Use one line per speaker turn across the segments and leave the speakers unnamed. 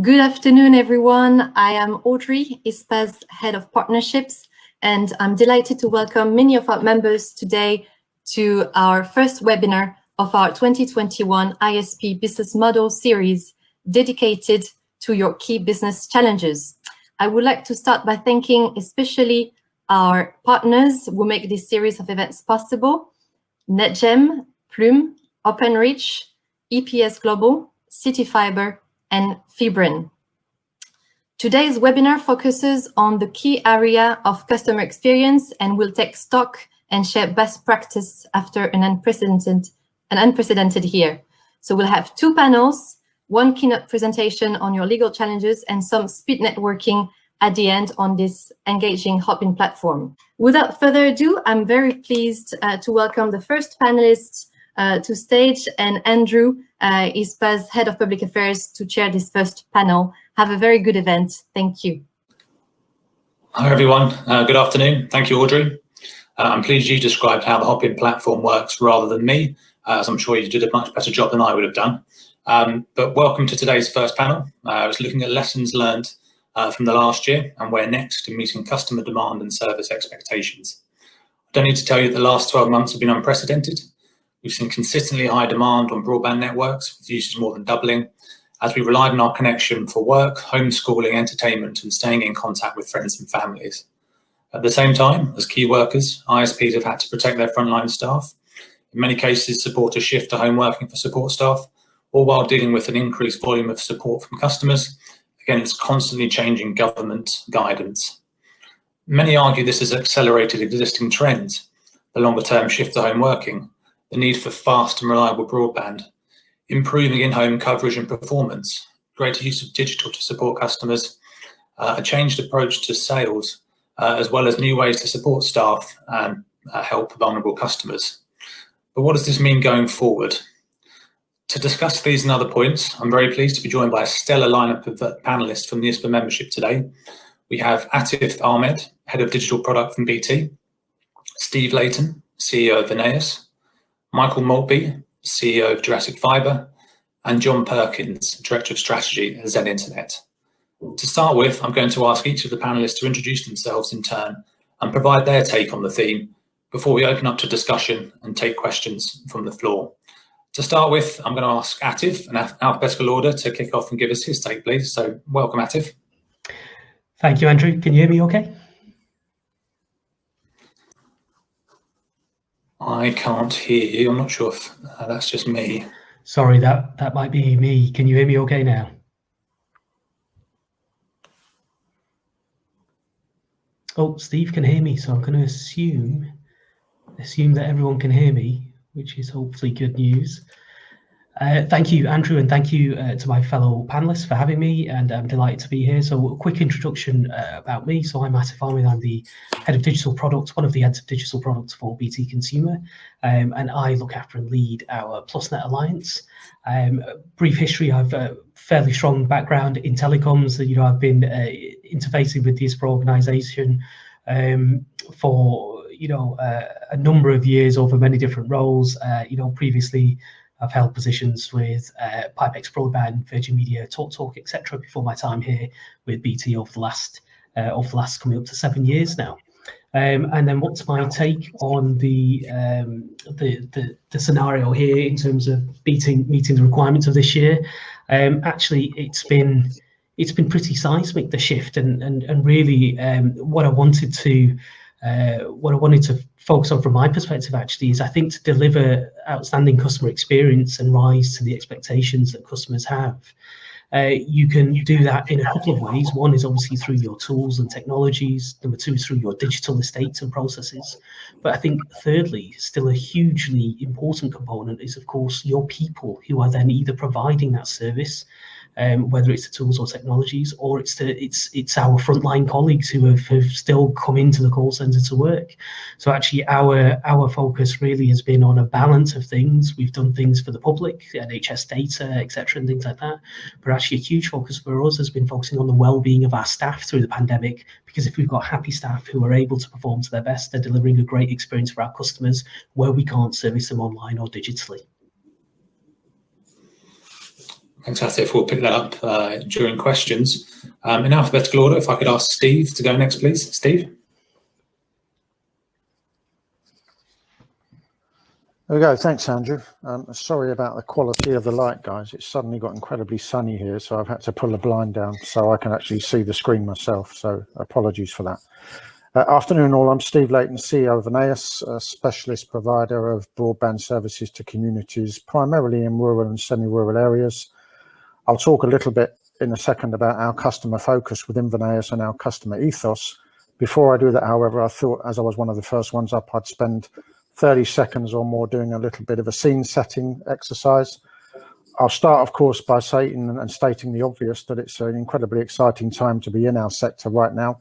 Good afternoon, everyone. I am Audrey, ISPA's Head of Partnerships, and I'm delighted to welcome many of our members today to our first webinar of our 2021 ISP Business Model Series dedicated to your key business challenges. I would like to start by thanking especially our partners who make this series of events possible: Netgem, Plume, OpenReach, EPS Global, Fibre, and Fibre. Today's webinar focuses on the key area of customer experience and will take stock and share best practice after an unprecedented year. So we'll have two panels, one keynote presentation on your legal challenges and some speed networking at the end on this engaging Hopin platform. Without further ado, I'm very pleased to welcome the first panelist to stage, and Andrew, ISPA's Head of Public Affairs, to chair this first panel. Have a very good event. Thank you.
Hi, everyone. Good afternoon. Thank you, Audrey. I'm pleased you described how the Hopin platform works rather than me, as I'm sure you did a much better job than I would have done. But welcome to today's first panel. I was looking at lessons learned from the last year and where next in meeting customer demand and service expectations. I don't need to tell you that the last 12 months have been unprecedented. We've seen consistently high demand on broadband networks, with usage more than doubling, as we relied on our connection for work, homeschooling, entertainment, and staying in contact with friends and families. At the same time, as key workers, ISPs have had to protect their frontline staff, in many cases support a shift to home working for support staff, all while dealing with an increased volume of support from customers against constantly changing government guidance. Many argue this has accelerated existing trends: the longer-term shift to home working, the need for fast and reliable broadband, improving in-home coverage and performance, greater use of digital to support customers, a changed approach to sales, as well as new ways to support staff and help vulnerable customers. But what does this mean going forward? To discuss these and other points, I'm very pleased to be joined by a stellar lineup of panelists from the ISPA membership today. We have Atif Ahmed, Head of Digital Product from BT, Steve Layton, CEO of Voneus, Michael Maltby, CEO of Jurassic Fiber, and John Perkins, Director of Strategy at Zen Internet. To start with, I'm going to ask each of the panelists to introduce themselves in turn and provide their take on the theme before we open up to discussion and take questions from the floor. To start with, I'm going to ask Atif in alphabetical order to kick off and give us his take, please. So welcome, Atif.
Thank you, Andrew. Can you hear me okay?
I can't hear you. I'm not sure if that's just me.
Sorry, that might be me. Can you hear me okay now? Oh, Steve can hear me, so I'm going to assume that everyone can hear me, which is hopefully good news. Thank you, Andrew, and thank you to my fellow panelists for having me, and I'm delighted to be here. So a quick introduction about me. So I'm Atif Ahmed, I'm the Head of Digital Products, one of the heads of digital products for BT Consumer, and I look after and lead our PlusNet Alliance. Brief history, I've a fairly strong background in telecoms. I've been interfacing with the ISPA organisation for a number of years over many different roles. Previously I've held positions with Pipex Broadband, Virgin Media, TalkTalk, etc. before my time here with BT over the last coming up to 7 years now. And then what's my take on the scenario here in terms of meeting the requirements of this year? Actually, it's been pretty seismic, the shift, and really what I wanted to focus on from my perspective actually is, I think, to deliver outstanding customer experience and rise to the expectations that customers have. You can do that in a couple of ways. One is obviously through your tools and technologies. Number two is through your digital estates and processes. But I think thirdly, still a hugely important component is, of course, your people who are then either providing that service, whether it's the tools or technologies, or it's our frontline colleagues who have still come into the call centre to work. So actually our focus really has been on a balance of things. We've done things for the public, NHS data, etc., and things like that. But actually a huge focus for us has been focusing on the well-being of our staff through the pandemic, because if we've got happy staff who are able to perform to their best, they're delivering a great experience for our customers where we can't service them online or digitally.
Thanks, Atif. We'll pick that up during questions. In alphabetical order, if I could ask Steve to go next, please. Steve?
There we go. Thanks, Andrew. Sorry about the quality of the light, guys. It's suddenly got incredibly sunny here, so I've had to pull the blind down so I can actually see the screen myself. So apologies for that. Afternoon all, I'm Steve Layton, CEO of Voneus, a specialist provider of broadband services to communities, primarily in rural and semi-rural areas. I'll talk a little bit in a second about our customer focus within Voneus and our customer ethos. Before I do that, however, I thought, as I was one of the first ones up, I'd spend 30 seconds or more doing a little bit of a scene setting exercise. I'll start, of course, by saying and stating the obvious, that it's an incredibly exciting time to be in our sector right now.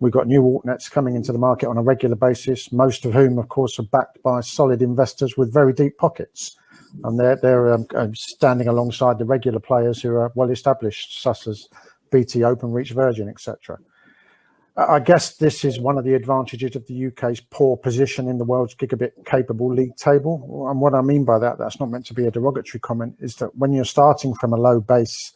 We've got new altnets coming into the market on a regular basis, most of whom, of course, are backed by solid investors with very deep pockets. And they're standing alongside the regular players who are well established, such as BT, Openreach, Virgin, etc. I guess this is one of the advantages of the UK's poor position in the world's gigabit capable league table. And what I mean by that, that's not meant to be a derogatory comment, is that when you're starting from a low base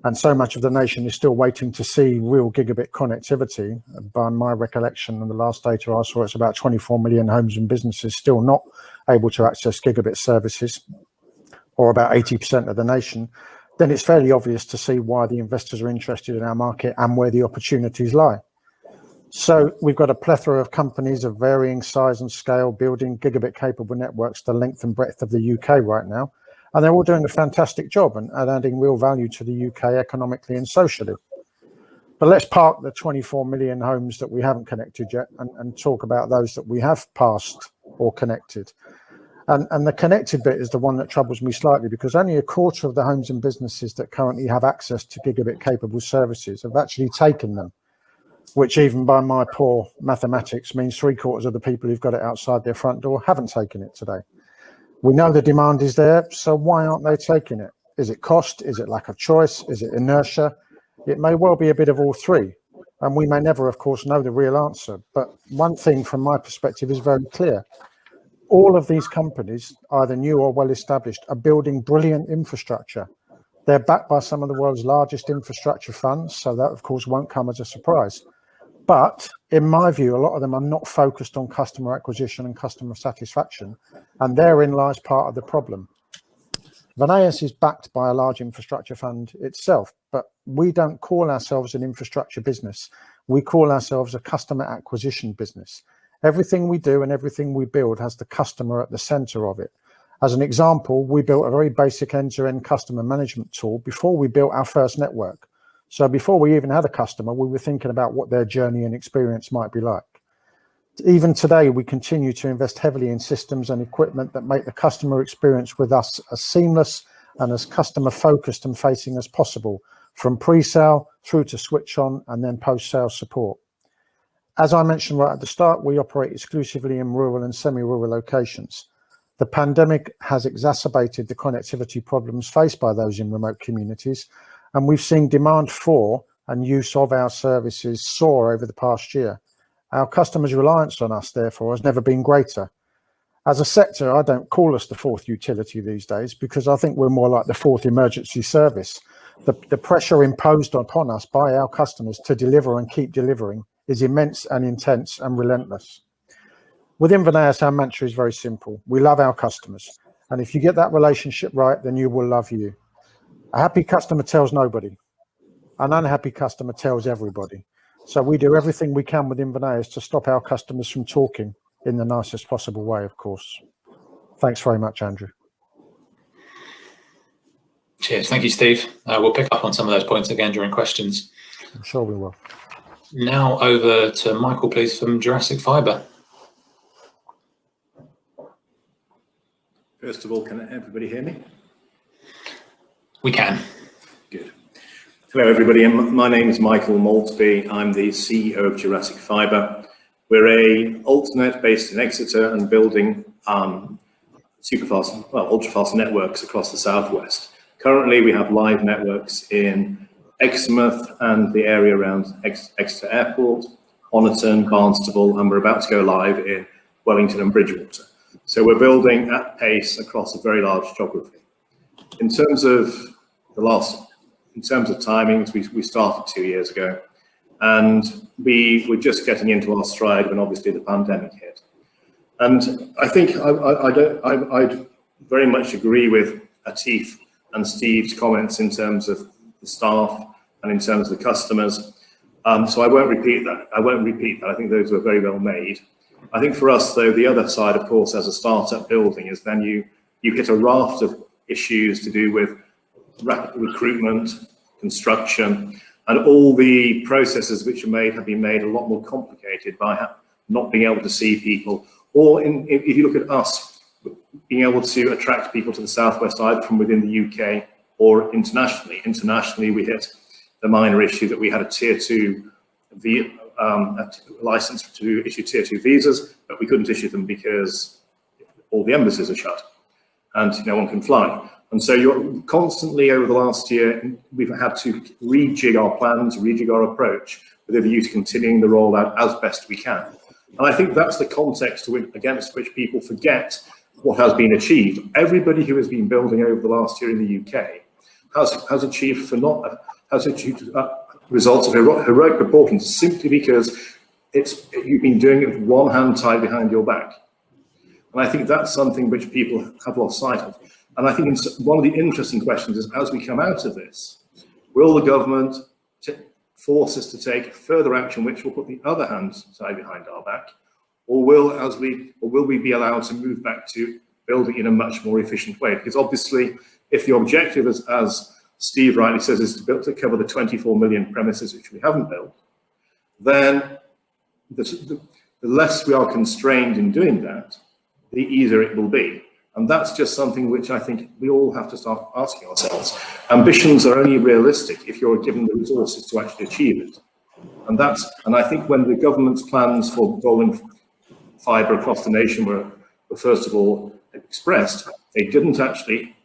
and so much of the nation is still waiting to see real gigabit connectivity, by my recollection and the last data I saw, it's about 24 million homes and businesses still not able to access gigabit services, or about 80% of the nation, then it's fairly obvious to see why the investors are interested in our market and where the opportunities lie. So we've got a plethora of companies of varying size and scale building gigabit capable networks the length and breadth of the UK right now. And they're all doing a fantastic job and adding real value to the UK economically and socially. But let's park the 24 million homes that we haven't connected yet and talk about those that we have passed or connected. And the connected bit is the one that troubles me slightly, because only a quarter of the homes and businesses that currently have access to gigabit capable services have actually taken them, which even by my poor mathematics means 3/4 of the people who've got it outside their front door haven't taken it today. We know the demand is there, so why aren't they taking it? Is it cost? Is it lack of choice? Is it inertia? It may well be a bit of all three, and we may never, of course, know the real answer. But one thing from my perspective is very clear. All of these companies, either new or well established, are building brilliant infrastructure. They're backed by some of the world's largest infrastructure funds, so that, of course, won't come as a surprise. But in my view, a lot of them are not focused on customer acquisition and customer satisfaction, and therein lies part of the problem. Voneus is backed by a large infrastructure fund itself, but we don't call ourselves an infrastructure business. We call ourselves a customer acquisition business. Everything we do and everything we build has the customer at the center of it. As an example, we built a very basic end-to-end customer management tool before we built our first network. So before we even had a customer, we were thinking about what their journey and experience might be like. Even today, we continue to invest heavily in systems and equipment that make the customer experience with us as seamless and as customer focused and facing as possible, from pre-sale through to switch on and then post-sale support. As I mentioned right at the start, we operate exclusively in rural and semi-rural locations. The pandemic has exacerbated the connectivity problems faced by those in remote communities, and we've seen demand for and use of our services soar over the past year. Our customers' reliance on us, therefore, has never been greater. As a sector, I don't call us the fourth utility these days, because I think we're more like the fourth emergency service. The pressure imposed upon us by our customers to deliver and keep delivering is immense and intense and relentless. Within Voneus, our mantra is very simple. We love our customers. And if you get that relationship right, then you will love you. A happy customer tells nobody. An unhappy customer tells everybody. So we do everything we can within Voneus to stop our customers from talking in the nicest possible way, of course. Thanks very much, Andrew.
Cheers. Thank you, Steve. We'll pick up on some of those points again during questions.
I'm sure we will.
Now over to Michael, please, from Jurassic Fiber.
First of all, can everybody hear me?
We can.
Good. Hello, everybody. My name is Michael Moldsby. I'm the CEO of Jurassic Fiber. We're a altnet based in Exeter and building ultra-fast networks across the southwest. Currently, we have live networks in Exmouth and the area around Exeter Airport, Oniton, Barnstaple, and we're about to go live in Wellington and Bridgewater. So we're building at pace across a very large geography. In terms of in terms of timings, we started 2 years ago, and we were just getting into our stride when obviously the pandemic hit. And I think I'd very much agree with Atif and Steve's comments in terms of the staff and in terms of the customers. So I won't repeat that. I think those were very well made. I think for us, though, the other side, of course, as a startup building is then you hit a raft of issues to do with rapid recruitment, construction, and all the processes which have been made a lot more complicated by not being able to see people, or if you look at us, being able to attract people to the southwest either from within the UK or internationally. Internationally, we hit the minor issue that we had a tier 2 license to issue tier 2 visas, but we couldn't issue them because all the embassies are shut and no one can fly. And so you're constantly over the last year, we've had to rejig our plans, rejig our approach with a view to continuing the rollout as best we can. And I think that's the context against which people forget what has been achieved. Everybody who has been building over the last year in the UK has achieved results of heroic proportions simply because you've been doing it with one hand tied behind your back. And I think that's something which people have lost sight of. And I think one of the interesting questions is, as we come out of this, will the government force us to take further action which will put the other hand tied behind our back, or will we be allowed to move back to building in a much more efficient way? Because obviously, if the objective, as Steve rightly says, is to cover the 24 million premises which we haven't built, then the less we are constrained in doing that, the easier it will be. And that's just something which I think we all have to start asking ourselves. Ambitions are only realistic if you're given the resources to actually achieve it. And I think when the government's plans for rolling fibre across the nation were first of all expressed, they didn't actually,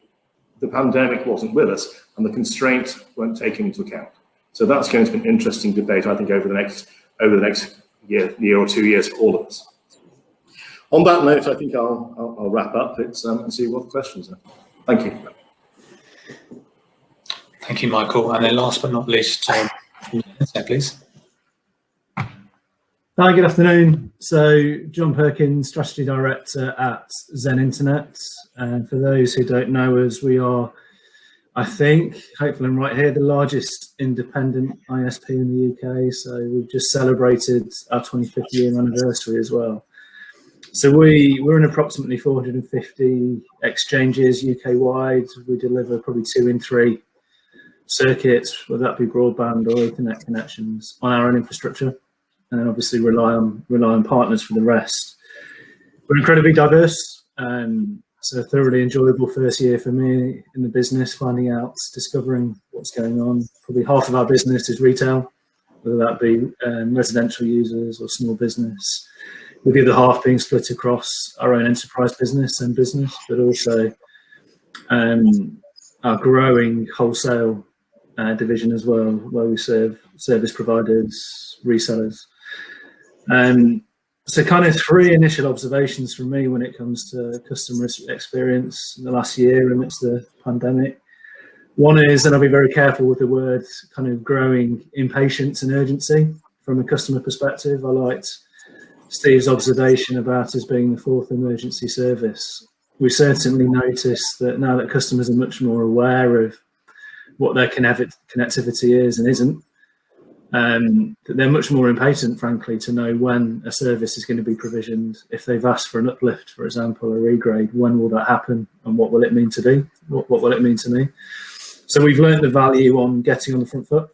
the pandemic wasn't with us and the constraints weren't taken into account. So that's going to be an interesting debate, I think, over the next year or 2 years for all of us. On that note, I think I'll wrap up and see what the questions are. Thank you.
Thank you, Michael. And then last but not least, please.
Hi, good afternoon. So, John Perkins, Strategy Director at Zen Internet. And for those who don't know us, we are, I think, hopefully I'm right here, the largest independent ISP in the UK. So we've just celebrated our 25th year anniversary as well. So we're in approximately 450 exchanges UK-wide. We deliver probably 2 in 3 circuits, whether that be broadband or Ethernet connections, on our own infrastructure, and then obviously rely on partners for the rest. We're incredibly diverse, so a thoroughly enjoyable first year for me in the business, finding out, discovering what's going on. Probably half of our business is retail, whether that be residential users or small business, with the other half being split across our own enterprise business and business, but also our growing wholesale division as well, where we serve service providers, resellers. So kind of 3 initial observations from me when it comes to customer experience in the last year amidst the pandemic. One is, and I'll be very careful with the word, kind of growing impatience and urgency from a customer perspective. I liked Steve's observation about us being the 4th emergency service. We certainly noticed that now that customers are much more aware of what their connectivity is and isn't, that they're much more impatient, frankly, to know when a service is going to be provisioned. If they've asked for an uplift, for example, a regrade, when will that happen and what will it mean to do? What will it mean to me? So we've learned the value on getting on the front foot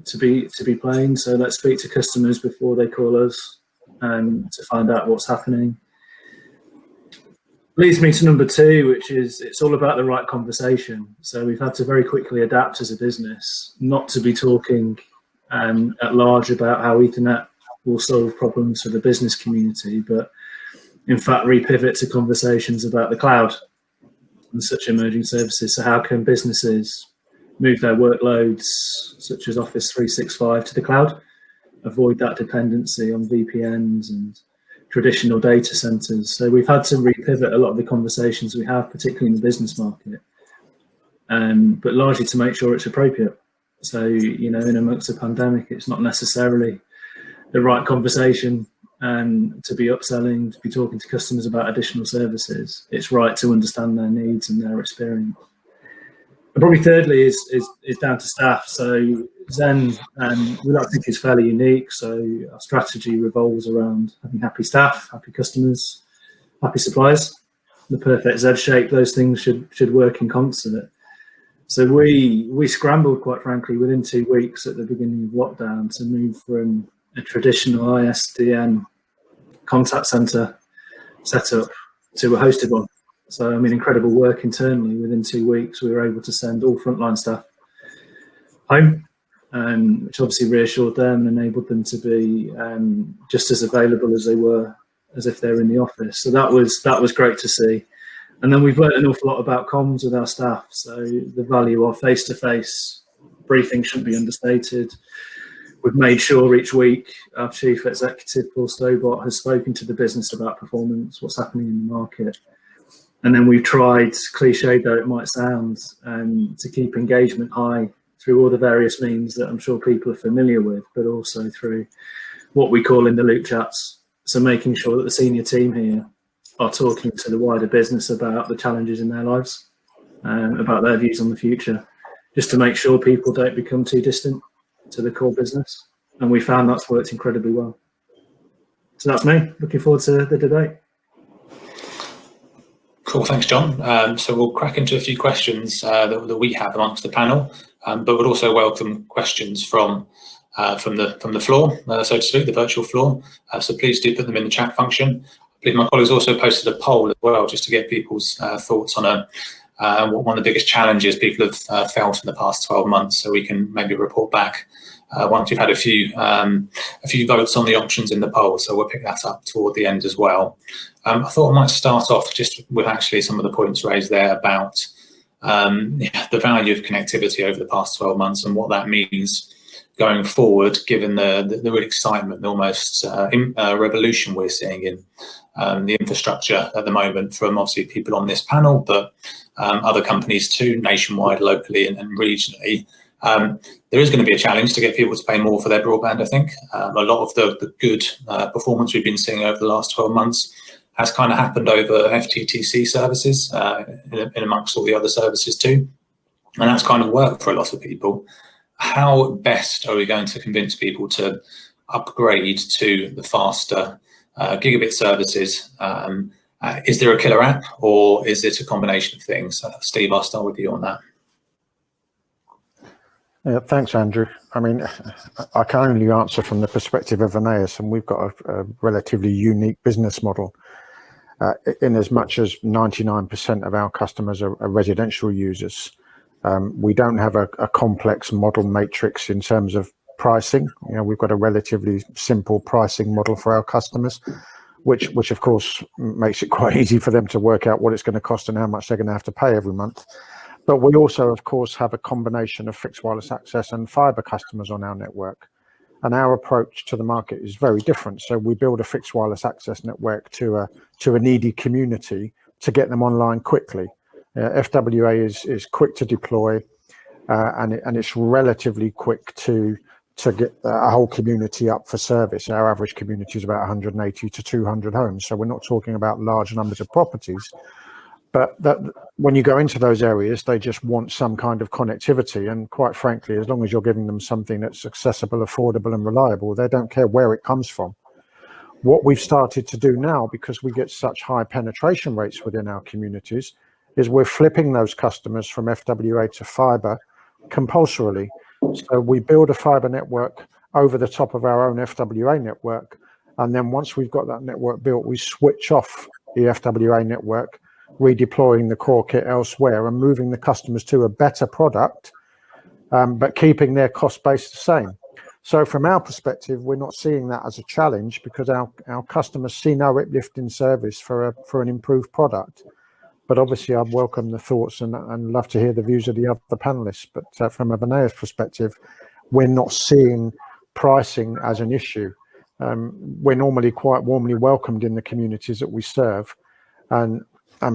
to be playing. So let's speak to customers before they call us to find out what's happening. Leads me to number 2, which is it's all about the right conversation. So we've had to very quickly adapt as a business, not to be talking at large about how Ethernet will solve problems for the business community, but in fact repivot to conversations about the cloud and such emerging services. So how can businesses move their workloads, such as Office 365, to the cloud, avoid that dependency on VPNs and traditional data centers? So we've had to repivot a lot of the conversations we have, particularly in the business market. but largely to make sure it's appropriate. So, you know, in amongst a pandemic, it's not necessarily the right conversation to be upselling, to be talking to customers about additional services. It's right to understand their needs and their experience. And probably thirdly is down to staff. So Zen, we like to think is fairly unique. So our strategy revolves around having happy staff, happy customers, happy suppliers. The perfect Z shape, those things should work in concert. So we scrambled, quite frankly, within 2 weeks at the beginning of lockdown to move from a traditional ISDN contact center setup to a hosted one. So, I mean, incredible work internally. Within 2 weeks, we were able to send all frontline staff home, which obviously reassured them and enabled them to be just as available as they were, as if they were in the office. So that was great to see. And then we've learned an awful lot about comms with our staff. So the value of face-to-face briefing shouldn't be understated. We've made sure each week our chief executive, Paul Stobart, has spoken to the business about performance, what's happening in the market. And then we've tried, cliched though it might sound, to keep engagement high through all the various means that I'm sure people are familiar with, but also through what we call in the loop chats. So making sure that the senior team here are talking to the wider business about the challenges in their lives, about their views on the future, just to make sure people don't become too distant to the core business. And we found that's worked incredibly well. So that's me. Looking forward to the debate.
Cool, thanks, John. So we'll crack into a few questions that we have amongst the panel, but we'll also welcome questions from the floor, so to speak, the virtual floor. So please do put them in the chat function. I believe my colleagues also posted a poll as well, just to get people's thoughts on one of the biggest challenges people have felt in the past 12 months. So we can maybe report back once we've had a few votes on the options in the poll. So we'll pick that up toward the end as well. I thought I might start off just with actually some of the points raised there about the value of connectivity over the past 12 months and what that means going forward, given the real excitement, the almost revolution we're seeing in the infrastructure at the moment from obviously people on this panel, but other companies too, nationwide, locally and regionally. There is going to be a challenge to get people to pay more for their broadband, I think. A lot of the good performance we've been seeing over the last 12 months has kind of happened over FTTC services in amongst all the other services too. And that's kind of worked for a lot of people. How best are we going to convince people to upgrade to the faster gigabit services? Is there a killer app, or is it a combination of things? Steve, I'll start with you on that.
Yeah, thanks, Andrew. I mean, I can only answer from the perspective of Voneus, and we've got a relatively unique business model in as much as 99% of our customers are residential users. We don't have a complex model matrix in terms of pricing. You know, we've got a relatively simple pricing model for our customers, which of course makes it quite easy for them to work out what it's going to cost and how much they're going to have to pay every month. But we also, of course, have a combination of fixed wireless access and fibre customers on our network. And our approach to the market is very different. So we build a fixed wireless access network to a needy community to get them online quickly. FWA is quick to deploy, and it's relatively quick to get a whole community up for service. Our average community is about 180 to 200 homes, so we're not talking about large numbers of properties. But when you go into those areas, they just want some kind of connectivity, and quite frankly, as long as you're giving them something that's accessible, affordable and reliable, they don't care where it comes from. What we've started to do now, because we get such high penetration rates within our communities, is we're flipping those customers from FWA to fibre compulsorily. So we build a fibre network over the top of our own FWA network, and then once we've got that network built, we switch off the FWA network, redeploying the core kit elsewhere and moving the customers to a better product, but keeping their cost base the same. So from our perspective, we're not seeing that as a challenge, because our customers see no uplift in service for an improved product. But obviously, I'd welcome the thoughts and love to hear the views of the other panelists. But from a Voneus perspective, we're not seeing pricing as an issue. We're normally quite warmly welcomed in the communities that we serve, and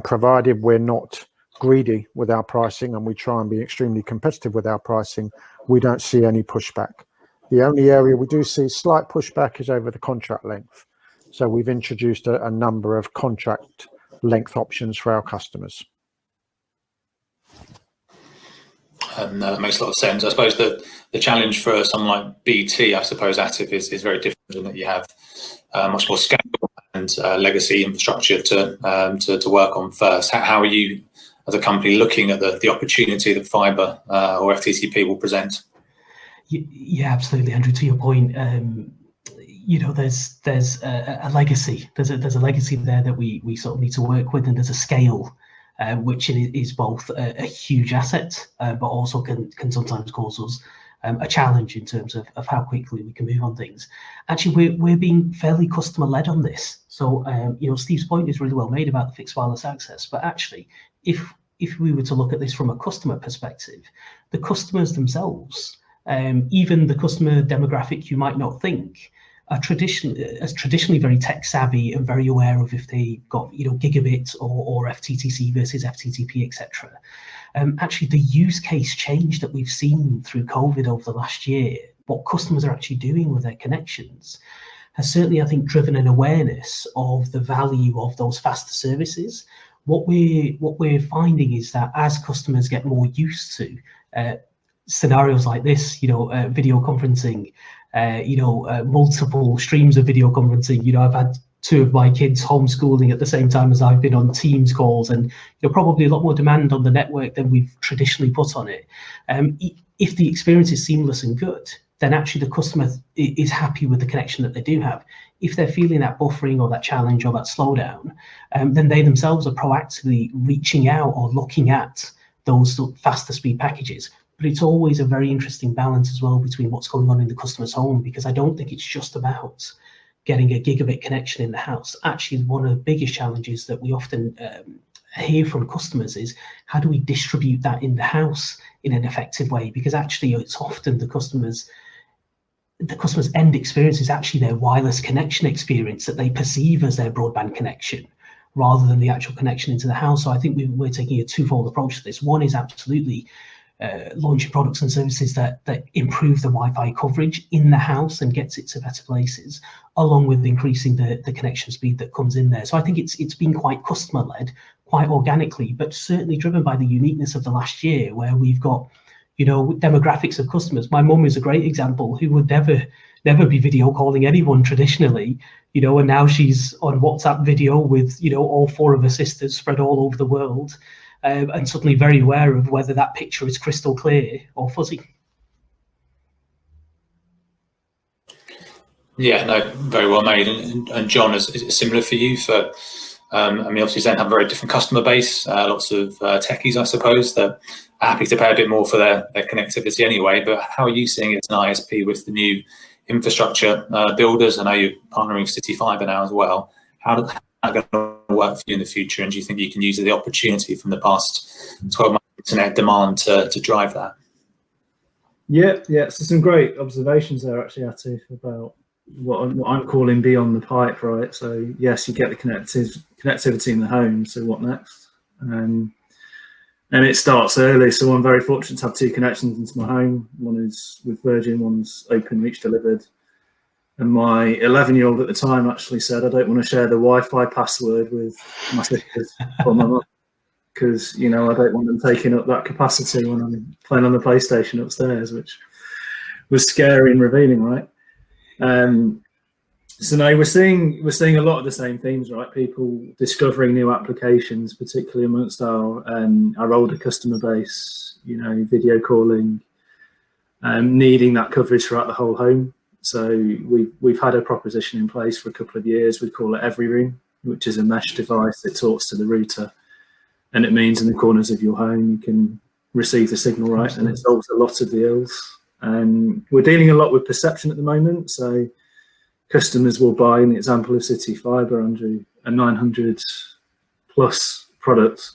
provided we're not greedy with our pricing and we try and be extremely competitive with our pricing, we don't see any pushback. The only area we do see slight pushback is over the contract length. So we've introduced a number of contract length options for our customers.
And that makes a lot of sense. I suppose the challenge for someone like BT, I suppose, Atif, is very different in that you have much more scale and legacy infrastructure to work on first. How are you, as a company, looking at the opportunity that fibre or FTTP will present?
Yeah, absolutely, Andrew. To your point, you know, there's a legacy. There's a legacy there that we sort of need to work with, and there's a scale. Which is both a huge asset, but also can sometimes cause us a challenge in terms of how quickly we can move on things. Actually, we're being fairly customer-led on this. So, you know, Steve's point is really well made about the fixed wireless access. But actually, if we were to look at this from a customer perspective, the customers themselves, even the customer demographic you might not think, are traditionally very tech savvy and very aware of if they got, you know, gigabit or FTTC versus FTTP, etc. Actually, the use case change that we've seen through COVID over the last year, what customers are actually doing with their connections, has certainly, I think, driven an awareness of the value of those faster services. What we're finding is that as customers get more used to scenarios like this, you know, video conferencing, you know, multiple streams of video conferencing. You know, I've had 2 of my kids homeschooling at the same time as I've been on Teams calls, and you know, probably a lot more demand on the network than we've traditionally put on it. If the experience is seamless and good, then actually the customer is happy with the connection that they do have. If they're feeling that buffering or that challenge or that slowdown, then they themselves are proactively reaching out or looking at those faster speed packages. But it's always a very interesting balance as well between what's going on in the customer's home, because I don't think it's just about getting a gigabit connection in the house. Actually, one of the biggest challenges that we often hear from customers is how do we distribute that in the house in an effective way? Because actually, it's often the customer's end experience is actually their wireless connection experience that they perceive as their broadband connection, rather than the actual connection into the house. So I think we're taking a twofold approach to this. One is absolutely launching products and services that improve the Wi-Fi coverage in the house and gets it to better places, along with increasing the connection speed that comes in there. So I think it's been quite customer-led, quite organically, but certainly driven by the uniqueness of the last year, where we've got, you know, demographics of customers. My mum is a great example, who would never be video calling anyone traditionally, you know, and now she's on WhatsApp video with, you know, all 4 of her sisters spread all over the world. And suddenly very aware of whether that picture is crystal clear or fuzzy.
Yeah, no, very well made. And John, is it similar for you? For I mean, obviously Zen have a very different customer base, lots of techies, I suppose, that are happy to pay a bit more for their connectivity anyway. But how are you seeing it as an ISP with the new infrastructure builders? I know you're partnering with CityFibre now as well. How is that going to work for you in the future? And do you think you can use the opportunity from the past 12 months internet demand to drive that? Yeah.
So some great observations there, actually, Atif, about what I'm calling beyond the pipe, right? So yes, you get the connectivity in the home. So what next? And it starts early. So I'm very fortunate to have 2 connections into my home. One is with Virgin, one's Openreach delivered. And my 11-year-old at the time actually said, I don't want to share the Wi-Fi password with my sisters or my mum, because, you know, I don't want them taking up that capacity when I'm playing on the PlayStation upstairs, which was scary and revealing, right? So now we're seeing a lot of the same themes, right? People discovering new applications, particularly amongst our older customer base, you know, video calling, needing that coverage throughout the whole home. So we've had a proposition in place for a couple of years. We call it Every Room, which is a mesh device that talks to the router, and it means in the corners of your home you can receive the signal, right? And it solves a lot of the ills. And we're dealing a lot with perception at the moment. So customers will buy, in the example of CityFibre, Andrew, a 900 plus product,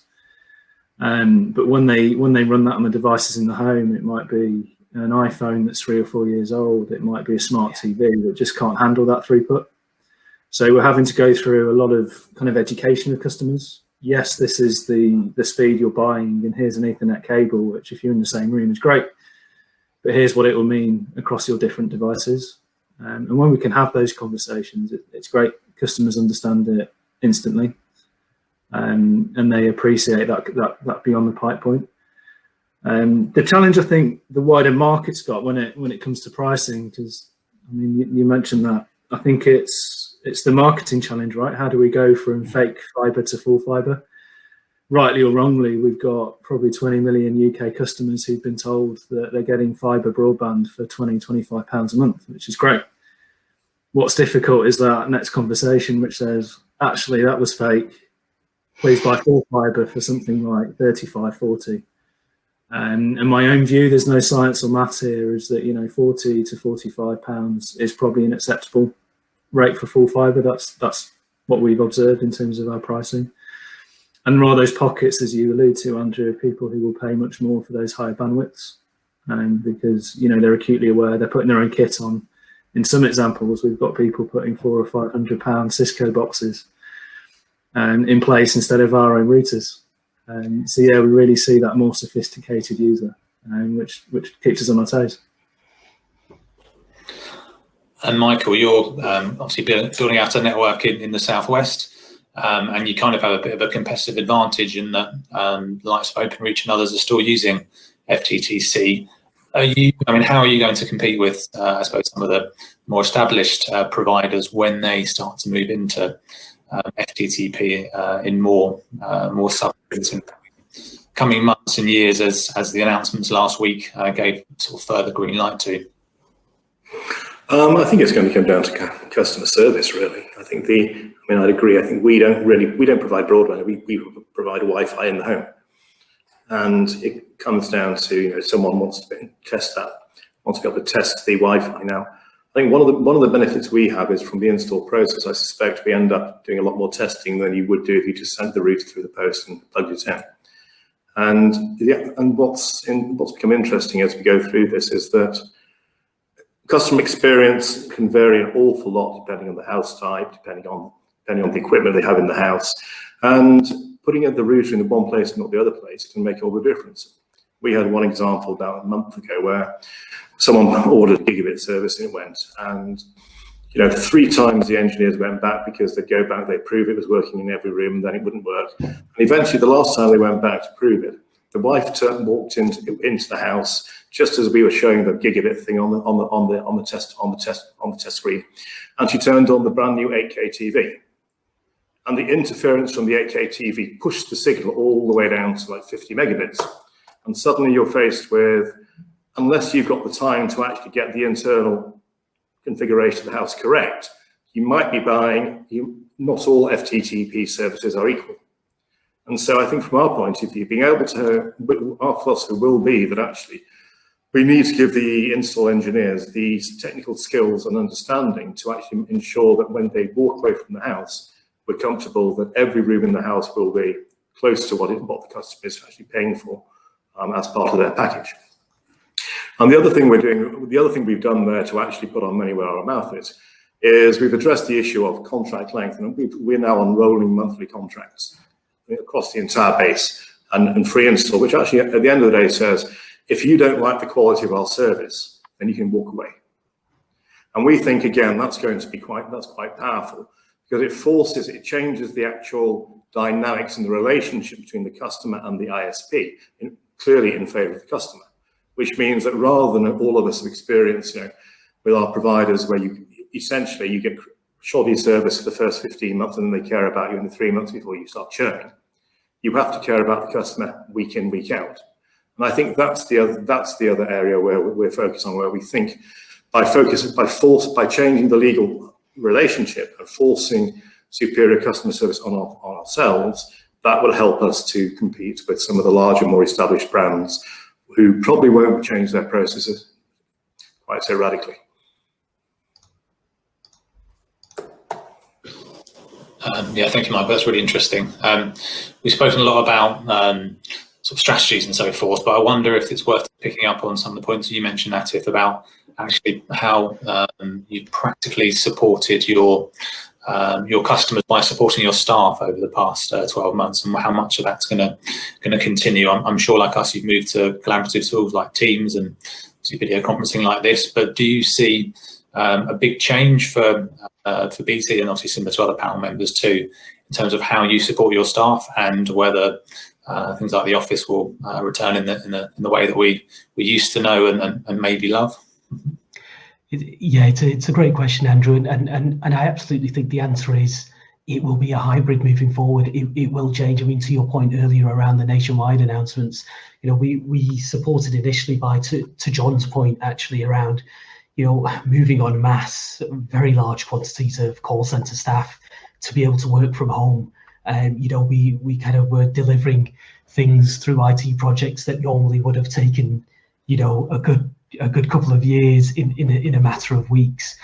but when they run that on the devices in the home, it might be an iPhone that's 3 or 4 years old. It might be a smart TV that just can't handle that throughput. So we're having to go through a lot of kind of education of customers yes, this is the speed you're buying, and here's an Ethernet cable, which if you're in the same room is great, but here's what it will mean across your different devices. And when we can have those conversations, it's great. Customers understand it instantly, and they appreciate that beyond the pipe point. The challenge I think the wider market's got when it comes to pricing, because I mean you mentioned that, I think it's the marketing challenge, right? How do we go from fake fibre to full fibre? Rightly or wrongly, we've got probably 20 million UK customers who've been told that they're getting fibre broadband for £20–25 a month, which is great. What's difficult is that next conversation which says, actually that was fake, please buy full fibre for something like 35–40. And my own view, there's no science or maths here, is that, you know, £40 to £45 is probably an acceptable rate for full fibre. That's what we've observed in terms of our pricing. And there are those pockets, as you allude to, Andrew, of people who will pay much more for those higher bandwidths, because, you know, they're acutely aware, they're putting their own kit on. In some examples, we've got people putting £400 or £500 Cisco boxes in place instead of our own routers. So yeah, we really see that more sophisticated user, which keeps us on our toes. And
Michael, you're obviously building out a network in the southwest, and you kind of have a bit of a competitive advantage in that the likes of Openreach and others are still using FTTC. How are you going to compete with, I suppose, some of the more established providers when they start to move into FTTP in more submarines in coming months and years, as the announcements last week gave sort of further green light to?
I think it's going to come down to customer service, really. I think I'd agree. I think we don't provide broadband. We provide Wi-Fi in the home, and it comes down to, you know, someone wants to be able to test the Wi-Fi. Now, I think one of the benefits we have is from the install process. I suspect we end up doing a lot more testing than you would do if you just sent the router through the post and plugged it in. And what's become interesting as we go through this is that customer experience can vary an awful lot depending on the house type, depending on the equipment they have in the house, and putting the router in the one place and not the other place can make all the difference. We had one example about a month ago where someone ordered a gigabit service and it went, and 3 times the engineers went back because they'd go back, they'd prove it was working in every room, then it wouldn't work. And eventually, the last time they went back to prove it, the wife walked into the house just as we were showing the gigabit thing on the test screen, and she turned on the brand new 8K TV. And the interference from the 8K TV pushed the signal all the way down to like 50 megabits. And suddenly you're faced with, unless you've got the time to actually get the internal configuration of the house correct, you might be buying, not all FTTP services are equal. And so I think from our point of view, being able to, our philosophy will be that actually we need to give the install engineers these technical skills and understanding to actually ensure that when they walk away from the house, we're comfortable that every room in the house will be close to what the customer is actually paying for as part of their package. And the other thing we've done there to actually put our money where our mouth is we've addressed the issue of contract length, and we're now on rolling monthly contracts across the entire base and free install, which actually at the end of the day says, if you don't like the quality of our service, then you can walk away. And we think, again, that's quite powerful, because it changes the actual dynamics in the relationship between the customer and the ISP, clearly in favor of the customer, which means that rather than all of us have experienced, with our providers where you get shoddy service for the first 15 months and then they care about you in the 3 months before you start churning, you have to care about the customer week in, week out. And I think that's the other area where we're focused on, where we think by changing the legal relationship and forcing superior customer service on ourselves, that will help us to compete with some of the larger, more established brands who probably won't change their processes quite so radically.
Yeah, thank you, Mike. That's really interesting. We've spoken a lot about sort of strategies and so forth, but I wonder if it's worth picking up on some of the points you mentioned, Atif, about actually how you've practically supported your your customers by supporting your staff over the past 12 months, and how much of that's going to continue? I'm sure, like us, you've moved to collaborative tools like Teams and video conferencing like this, but do you see a big change for BT, and obviously similar to other panel members too, in terms of how you support your staff, and whether things like the office will return in the way that we used to know and maybe love?
Yeah, it's a great question, Andrew, and I absolutely think the answer is it will be a hybrid moving forward. It will change. I mean, to your point earlier around the nationwide announcements, you know, we supported initially by, to John's point actually, around, you know, moving en masse very large quantities of call centre staff to be able to work from home. You know, we kind of were delivering things through IT projects that normally would have taken, you know, a good couple of years in a matter of weeks,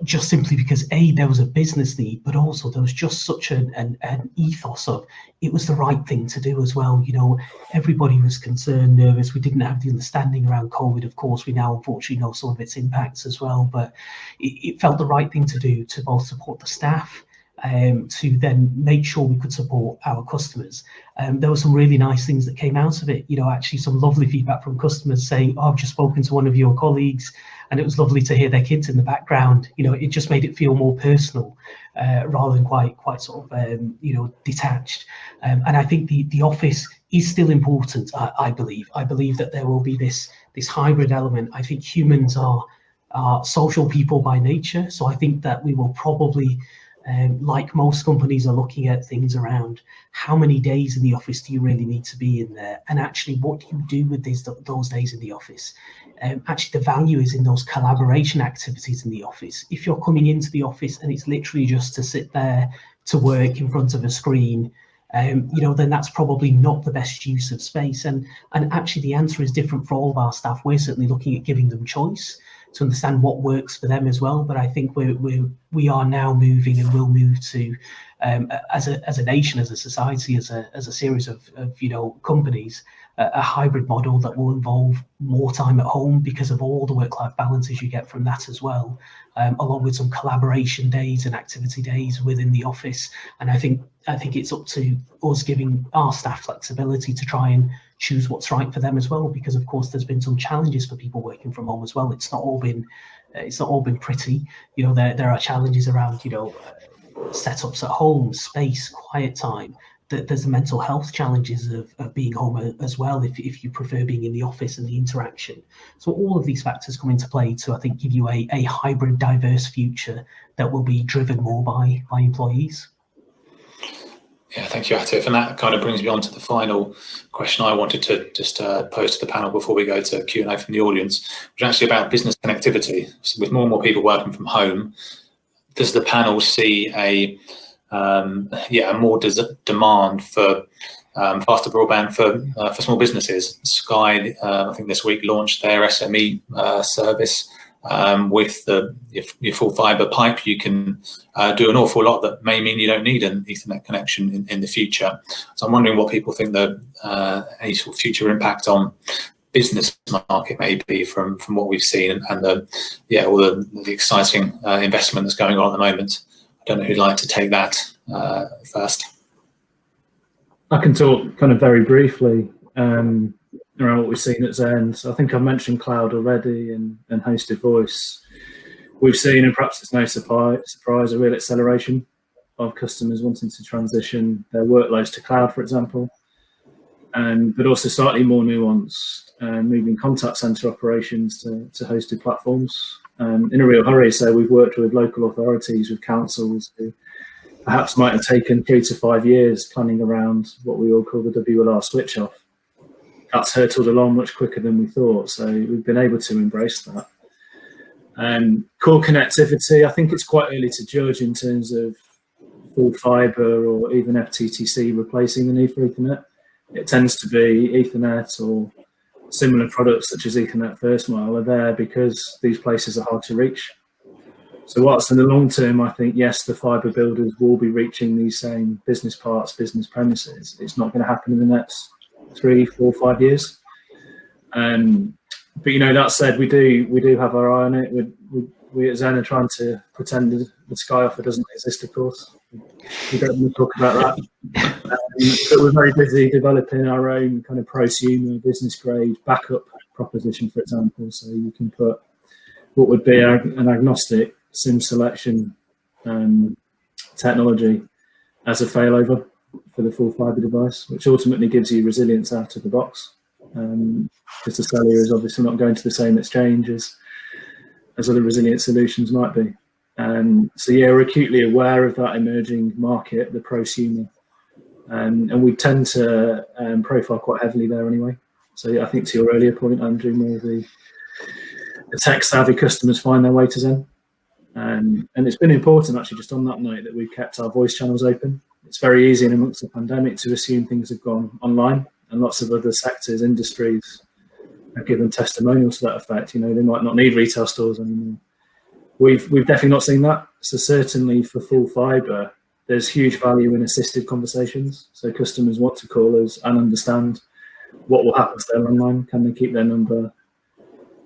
just simply because there was a business need, but also there was just such an ethos of it was the right thing to do as well. You know, everybody was concerned, nervous. We didn't have the understanding around COVID. Of course, we now unfortunately know some of its impacts as well, but it felt the right thing to do to both support the staff, to then make sure we could support our customers. There were some really nice things that came out of it. You know, actually some lovely feedback from customers saying, oh, I've just spoken to one of your colleagues and it was lovely to hear their kids in the background. You know, it just made it feel more personal, rather than quite sort of, you know, detached. And I think the office is still important, I believe. I believe that there will be this hybrid element. I think humans are social people by nature. So I think that we will probably, like most companies, are looking at things around how many days in the office do you really need to be in there, and actually what do you do with those days in the office. Actually, the value is in those collaboration activities in the office. If you're coming into the office and it's literally just to sit there to work in front of a screen, you know, then that's probably not the best use of space. And actually the answer is different for all of our staff. We're certainly looking at giving them choice to understand what works for them as well. But I think we are now moving, and will move to, as a nation, as a society, as a series of you know, companies, a hybrid model that will involve more time at home because of all the work-life balances you get from that as well, along with some collaboration days and activity days within the office. And I think it's up to us giving our staff flexibility to try and choose what's right for them as well, because of course there's been some challenges for people working from home as well. It's not all been pretty. You know, there are challenges around, you know, setups at home, space, quiet time. There's the mental health challenges of being home as well, if you prefer being in the office and the interaction. So all of these factors come into play to, I think, give you a hybrid, diverse future that will be driven more by employees.
Yeah, thank you, Atif. And that kind of brings me on to the final question I wanted to just pose to the panel before we go to Q&A from the audience, which is actually about business connectivity. So with more and more people working from home, does the panel see a more demand for faster broadband for small businesses? Sky, I think this week, launched their SME service. With your full fibre pipe, you can do an awful lot that may mean you don't need an Ethernet connection in the future. So I'm wondering what people think any sort of future impact on business market may be from what we've seen, and all the exciting investment that's going on at the moment. I don't know who'd like to take that first.
I can talk kind of very briefly around what we've seen at Zen. So I think I mentioned cloud already and hosted voice. We've seen, and perhaps it's no surprise, a real acceleration of customers wanting to transition their workloads to cloud, for example, but also slightly more nuanced, moving contact center operations to hosted platforms in a real hurry. So we've worked with local authorities, with councils who perhaps might have taken 3 to 5 years planning around what we all call the WLR switch off. That's hurtled along much quicker than we thought, so we've been able to embrace that. Core connectivity, I think it's quite early to judge in terms of full fibre or even FTTC replacing the need for Ethernet. It tends to be Ethernet or similar products such as Ethernet First Mile are there because these places are hard to reach. So whilst in the long term, I think, yes, the fibre builders will be reaching these same business parts, business premises. It's not going to happen in the next 3, 4, 5 years. But you know, that said, we do have our eye on it. We at Zen are trying to pretend the Sky offer doesn't exist, of course. We don't want to talk about that. But we're very busy developing our own kind of prosumer business grade backup proposition, for example. So you can put what would be an agnostic SIM selection technology as a failover for the full fibre device, which ultimately gives you resilience out of the box. Because the cellular is obviously not going to the same exchange as other resilient solutions might be. So yeah, we're acutely aware of that emerging market, the prosumer, and we tend to profile quite heavily there anyway. So yeah, I think to your earlier point, Andrew, more of the tech-savvy customers find their way to Zen. And it's been important, actually, just on that note, that we've kept our voice channels open. It's very easy in amongst the pandemic to assume things have gone online, and lots of other sectors, industries have given testimonials to that effect. You know, they might not need retail stores anymore. We've definitely not seen that. So certainly for full fibre, there's huge value in assisted conversations. So customers want to call us and understand what will happen to their online. Can they keep their number?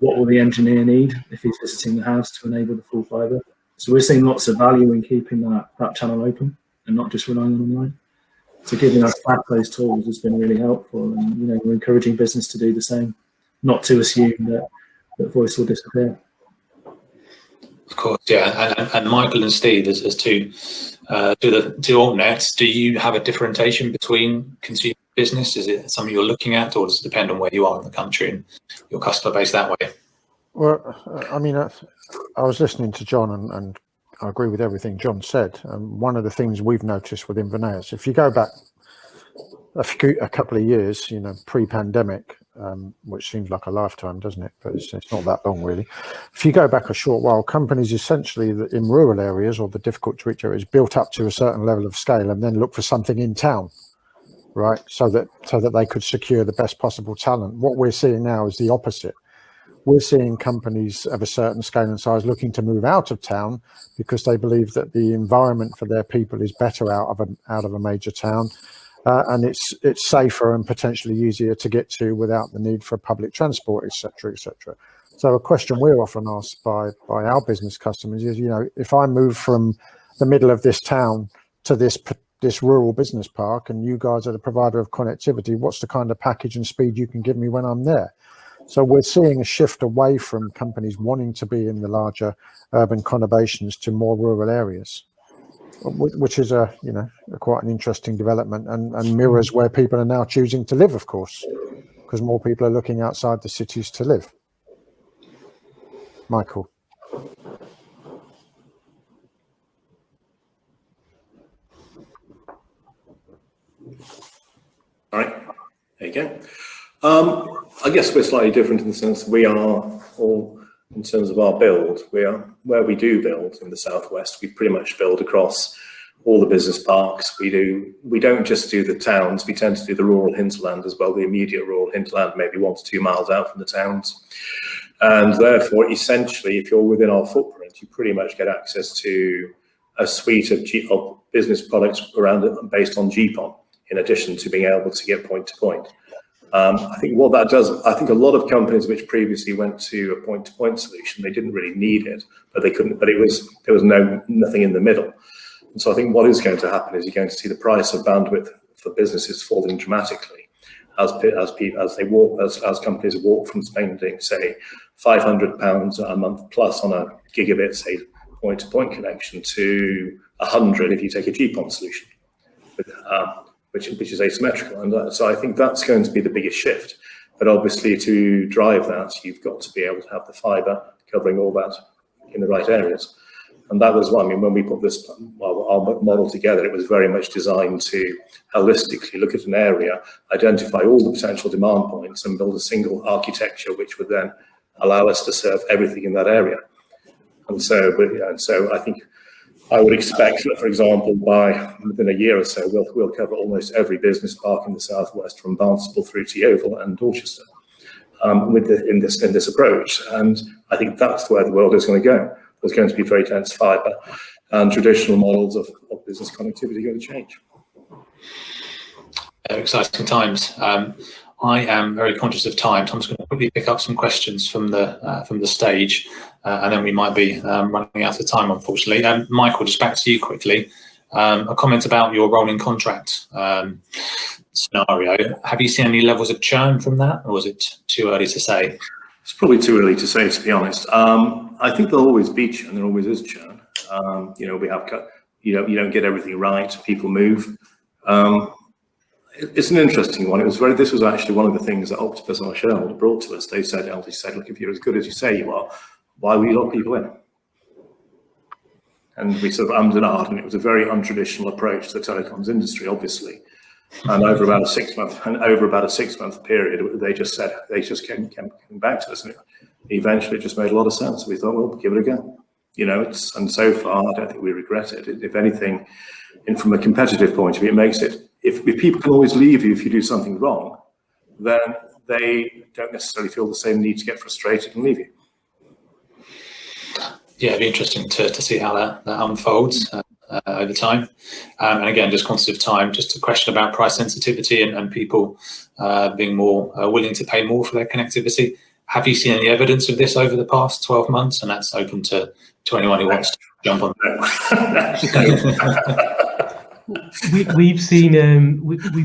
What will the engineer need if he's visiting the house to enable the full fibre? So we're seeing lots of value in keeping that channel open and not just relying on online. So giving us back those tools has been really helpful, and you know, we're encouraging business to do the same, not to assume that voice will disappear.
Of course, yeah. And Michael and Steve, as two altnets, do you have a differentiation between consumer business? Is it something you're looking at, or does it depend on where you are in the country and your customer base that way?
Well, I mean, I was listening to John, and I agree with everything John said. One of the things we've noticed within Voneus, if you go back a couple of years, you know, pre-pandemic, which seems like a lifetime, doesn't it? But it's not that long, really. If you go back a short while, companies essentially in rural areas or the difficult to reach areas built up to a certain level of scale and then look for something in town, right? So that they could secure the best possible talent. What we're seeing now is the opposite. We're seeing companies of a certain scale and size looking to move out of town because they believe that the environment for their people is better out of a major town, and it's safer and potentially easier to get to without the need for public transport, etc., etc. So a question we're often asked by our business customers is, you know, if I move from the middle of this town to this rural business park, and you guys are the provider of connectivity, what's the kind of package and speed you can give me when I'm there? So we're seeing a shift away from companies wanting to be in the larger urban conurbations to more rural areas, which is quite an interesting development, and mirrors where people are now choosing to live, of course, because more people are looking outside the cities to live. Michael.
All right, there you go. I guess we're slightly different in the sense we are all, in terms of our build, we are where we do build in the southwest. We pretty much build across all the business parks. We don't just do the towns. We tend to do the rural hinterland as well, the immediate rural hinterland, maybe 1 to 2 miles out from the towns. And therefore, essentially, if you're within our footprint, you pretty much get access to a suite of business products around it based on GPON, in addition to being able to get point to point. I think what that does, I think a lot of companies which previously went to a point-to-point solution, they didn't really need it, but they couldn't. But there was nothing in the middle. And so I think what is going to happen is you're going to see the price of bandwidth for businesses falling dramatically as companies walk from spending, say, £500 a month plus on a gigabit, say, point-to-point connection to 100 if you take a GPON solution. Which is asymmetrical, and so I think that's going to be the biggest shift. But obviously, to drive that, you've got to be able to have the fibre covering all that in the right areas. And that was one. I mean, when we put our model together, it was very much designed to holistically look at an area, identify all the potential demand points, and build a single architecture which would then allow us to serve everything in that area. And so I think I would expect that, for example, within a year or so, we'll cover almost every business park in the southwest, from Barnstaple through to Yeovil and Dorchester, in this approach. And I think that's where the world is going to go. There's going to be very dense fibre, and traditional models of business connectivity are going to change.
Exciting times. I am very conscious of time, so I'm just going to quickly pick up some questions from the stage, and then we might be running out of time, unfortunately. Michael, just back to you quickly. A comment about your rolling contract scenario. Have you seen any levels of churn from that, or is it too early to say?
It's probably too early to say, to be honest. I think there'll always be churn. There always is churn. You know, we have, you don't get everything right. People move. It's an interesting one. This was actually one of the things that Octopus, our shareholder, brought to us. They said, LT said, look, if you're as good as you say you are, why will you lock people in? And we sort of ummed and ahed, and it was a very untraditional approach to the telecoms industry, obviously. And over about a 6 month period, they just came back to us, and eventually it just made a lot of sense. We thought, well, give it a go. You know, and so far, I don't think we regret it. If anything, and from a competitive point of view, it makes it, if people can always leave you if you do something wrong, then they don't necessarily feel the same need to get frustrated and leave you.
Yeah, it'd be interesting to see how that unfolds over time. And again, just conscious of time, just a question about price sensitivity and people being more willing to pay more for their connectivity. Have you seen any evidence of this over the past 12 months? And that's open to anyone who wants to jump on.
We've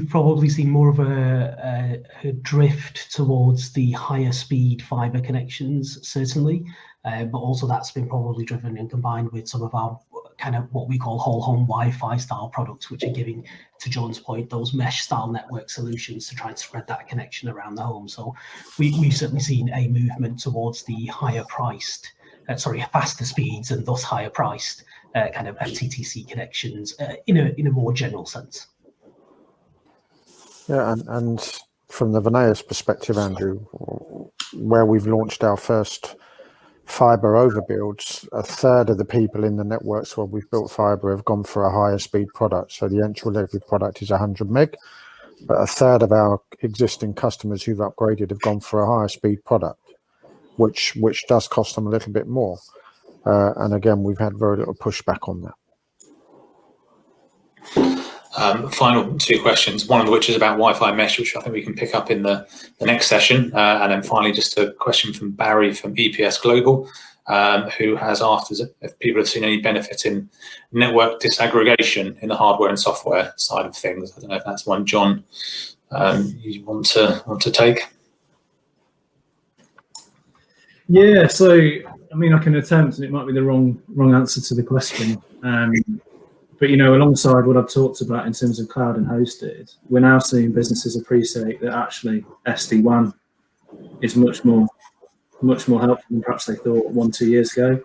probably seen more of a drift towards the higher speed fibre connections, certainly, but also that's been probably driven and combined with some of our kind of what we call whole home Wi-Fi style products, which are giving, to John's point, those mesh style network solutions to try and spread that connection around the home. So we've certainly seen a movement towards the higher priced, faster speeds and thus higher priced kind of FTTC connections in a more general sense.
Yeah, and from the Voneus perspective, Andrew, where we've launched our first fibre overbuilds, a third of the people in the networks where we've built fibre have gone for a higher speed product. So the entry level product is 100 meg, but a third of our existing customers who've upgraded have gone for a higher speed product, which does cost them a little bit more. And again, we've had very little pushback on that.
Final two questions, one of which is about Wi-Fi mesh, which I think we can pick up in the next session. And then finally, just a question from Barry from EPS Global, who has asked if people have seen any benefit in network disaggregation in the hardware and software side of things. I don't know if that's one, John, you want to take.
Yeah, so I mean, I can attempt, and it might be the wrong answer to the question. But, you know, alongside what I've talked about in terms of cloud and hosted, we're now seeing businesses appreciate that actually SD-WAN is much more helpful than perhaps they thought 1-2 years ago.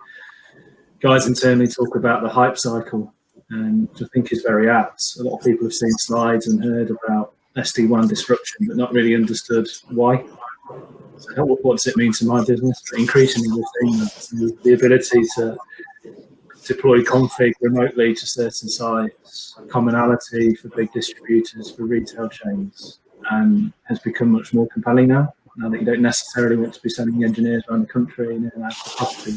Guys internally talk about the hype cycle, which I think is very apt. A lot of people have seen slides and heard about SD-WAN disruption, but not really understood why. So what does it mean to my business? But increasingly, we're seeing that the ability to deploy config remotely to certain sites, commonality for big distributors, for retail chains, has become much more compelling now that you don't necessarily want to be sending engineers around the country and out the property.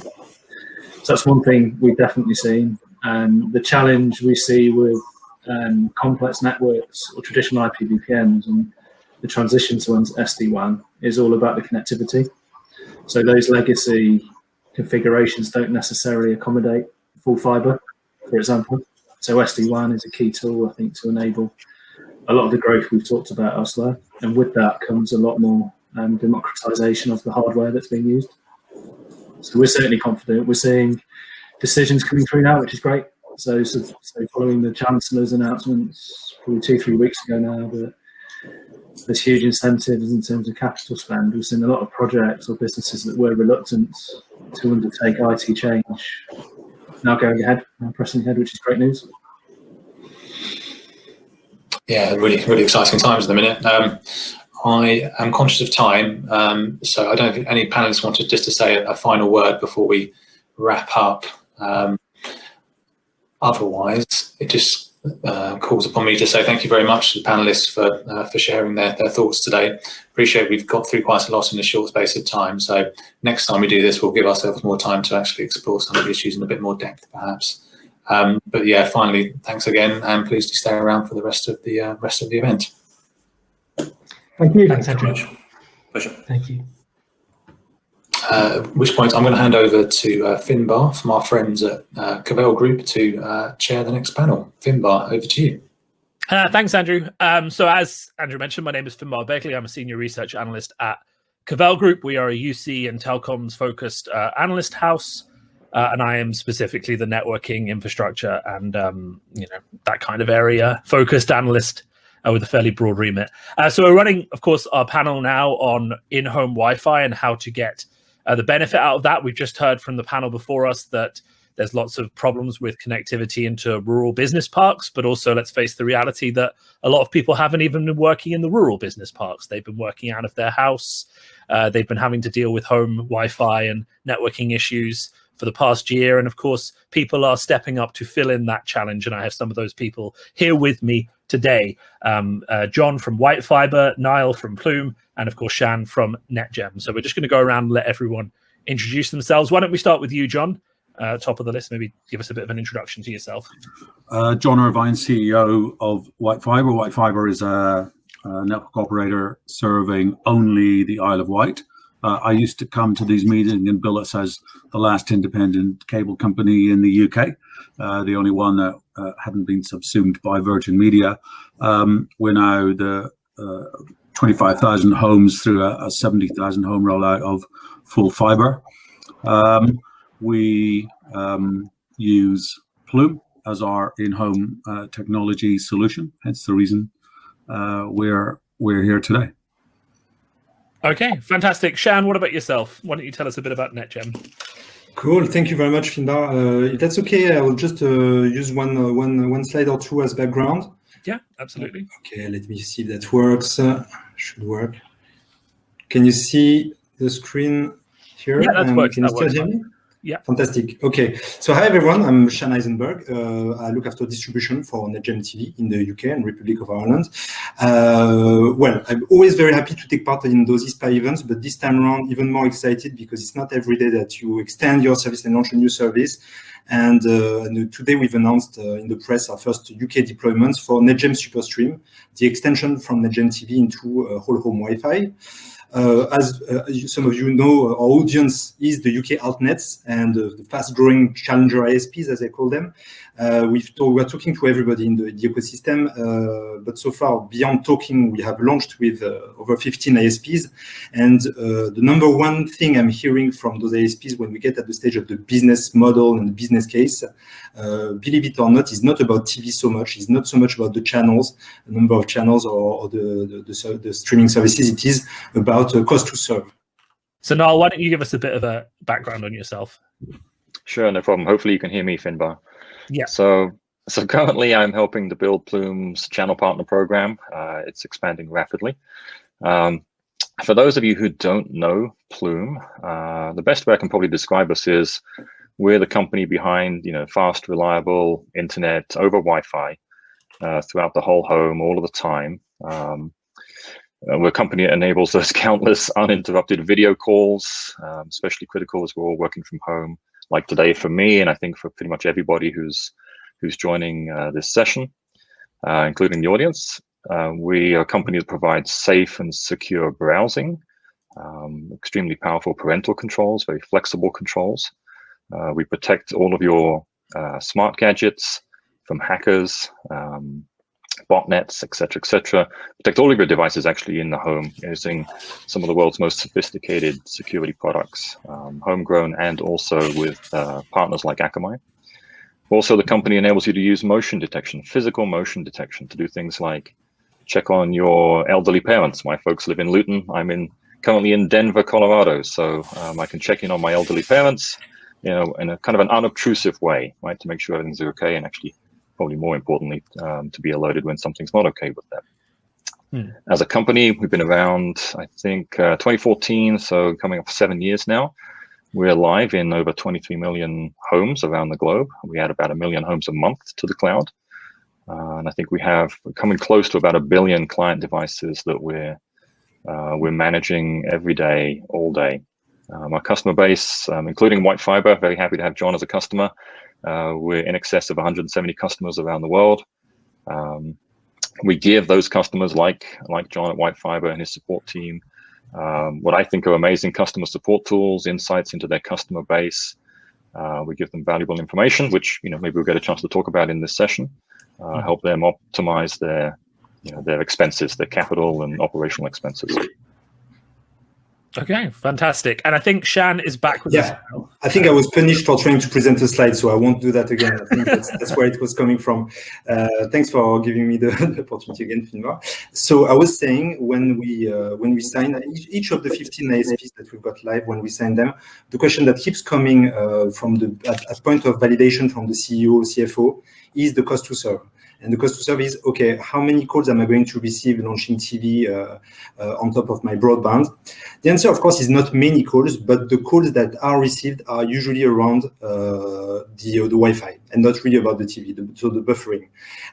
So that's one thing we've definitely seen. The challenge we see with complex networks or traditional IPVPNs and the transition to SD-WAN is all about the connectivity. So those legacy configurations don't necessarily accommodate full fibre, for example. So SD-WAN is a key tool, I think, to enable a lot of the growth we've talked about elsewhere. And with that comes a lot more democratization of the hardware that's being used. So we're certainly confident. We're seeing decisions coming through now, which is great. So following the Chancellor's announcements probably 2-3 weeks ago now, that there's huge incentives in terms of capital spend. We've seen a lot of projects or businesses that were reluctant to undertake IT change now going ahead, now pressing ahead, which is great news.
Yeah, really, really exciting times at the minute. I am conscious of time, so I don't think any panelists wanted just to say a final word before we wrap up. Otherwise, it just calls upon me to say thank you very much to the panelists for sharing their thoughts today. Appreciate we've got through quite a lot in a short space of time, so next time we do this, we'll give ourselves more time to actually explore some of the issues in a bit more depth, perhaps. But yeah, finally, thanks again, and please do stay around for the rest of the event.
Thank you.
Thanks, Andrew.
Pleasure.
Thank you.
At which point I'm going to hand over to Finbarr from our friends at Cavell Group to chair the next panel. Finbarr, over to you.
Thanks, Andrew. So as Andrew mentioned, my name is Finbarr Begley. I'm a senior research analyst at Cavell Group. We are a UC and telecoms focused analyst house, and I am specifically the networking infrastructure and that kind of area focused analyst with a fairly broad remit. So we're running, of course, our panel now on in-home Wi-Fi and how to get the benefit out of that. We've just heard from the panel before us that there's lots of problems with connectivity into rural business parks, but also let's face the reality that a lot of people haven't even been working in the rural business parks. They've been working out of their house. They've been having to deal with home Wi-Fi and networking issues for the past year. And of course, people are stepping up to fill in that challenge. And I have some of those people here with me today. John from WightFibre, Niall from Plume, and of course, Shan from Netgem. So we're just going to go around and let everyone introduce themselves. Why don't we start with you, John? Top of the list, maybe give us a bit of an introduction to yourself.
John Irvine, CEO of WightFibre. WightFibre is a network operator serving only the Isle of Wight. I used to come to these meetings and bill us as the last independent cable company in the UK, the only one that hadn't been subsumed by Virgin Media. We're now the 25,000 homes through a 70,000 home rollout of full fibre. We use Plume as our in-home technology solution, hence the reason we're here today.
Okay, fantastic. Shan, what about yourself? Why don't you tell us a bit about Netgem?
Cool, thank you very much, Finbarr. If that's okay, I will just use one slide or two as background.
Yeah, absolutely.
Okay, let me see if that works. Should work. Can you see the screen here?
Yeah, that works.
Can you still hear me?
Yeah.
Fantastic. Okay. So hi, everyone. I'm Shan Eisenberg. I look after distribution for Netgem TV in the UK and Republic of Ireland. Well, I'm always very happy to take part in those ISPA events, but this time around, even more excited because it's not every day that you extend your service and launch a new service. And today we've announced in the press our first UK deployments for Netgem Superstream, the extension from Netgem TV into whole home Wi-Fi. As some of you know, our audience is the UK altnets and the fast-growing challenger ISPs, as I call them. We're talking to everybody in the ecosystem, but so far, beyond talking, we have launched with over 15 ISPs. And the number one thing I'm hearing from those ISPs when we get at the stage of the business model and the business case, believe it or not, is not about TV so much. It's not so much about the channels, the number of channels or the streaming services. It is about cost to serve.
So Niall, why don't you give us a bit of a background on yourself?
Sure, no problem. Hopefully you can hear me, Finbarr.
Yeah.
So currently I'm helping to build Plume's channel partner program. It's expanding rapidly. For those of you who don't know Plume, the best way I can probably describe us is we're the company behind, fast, reliable internet over Wi-Fi throughout the whole home all of the time. We're a company that enables those countless uninterrupted video calls, especially critical as we're all working from home, like today for me, and I think for pretty much everybody who's joining this session, including the audience. We are a company that provides safe and secure browsing, extremely powerful parental controls, very flexible controls. We protect all of your smart gadgets from hackers, botnets, etc., protect all of your devices actually in the home using some of the world's most sophisticated security products, homegrown and also with partners like Akamai. Also, the company enables you to use motion detection, physical motion detection, to do things like check on your elderly parents. My folks live in Layton. I'm currently in Denver, Colorado, so I can check in on my elderly parents, in a kind of an unobtrusive way, right, to make sure everything's okay, and actually, probably more importantly, to be alerted when something's not okay with them. As a company, we've been around, I think, 2014, so coming up 7 years now. We're live in over 23 million homes around the globe. We add about 1 million homes a month to the cloud. And I think we're coming close to about 1 billion client devices that we're managing every day, all day. Our customer base, including WightFibre, very happy to have John as a customer. We're in excess of 170 customers around the world. We give those customers like John at WightFibre and his support team what I think are amazing customer support tools, insights into their customer base. We give them valuable information, which maybe we'll get a chance to talk about in this session. Help them optimize their their expenses, their capital and operational expenses.
Okay, fantastic. And I think Shan is back with us now.
I think I was punished for trying to present a slide, so I won't do that again. I think that's where it was coming from. Thanks for giving me the opportunity again, Finbarr. So I was saying when we sign each of the 15 ISPs that we've got live, when we sign them, the question that keeps coming from at point of validation from the CEO, CFO, is the cost to serve. And the cost to serve is, okay, how many calls am I going to receive launching TV on top of my broadband? The answer, of course, is not many calls, but the calls that are received are usually around the Wi-Fi and not really about the TV, so the buffering,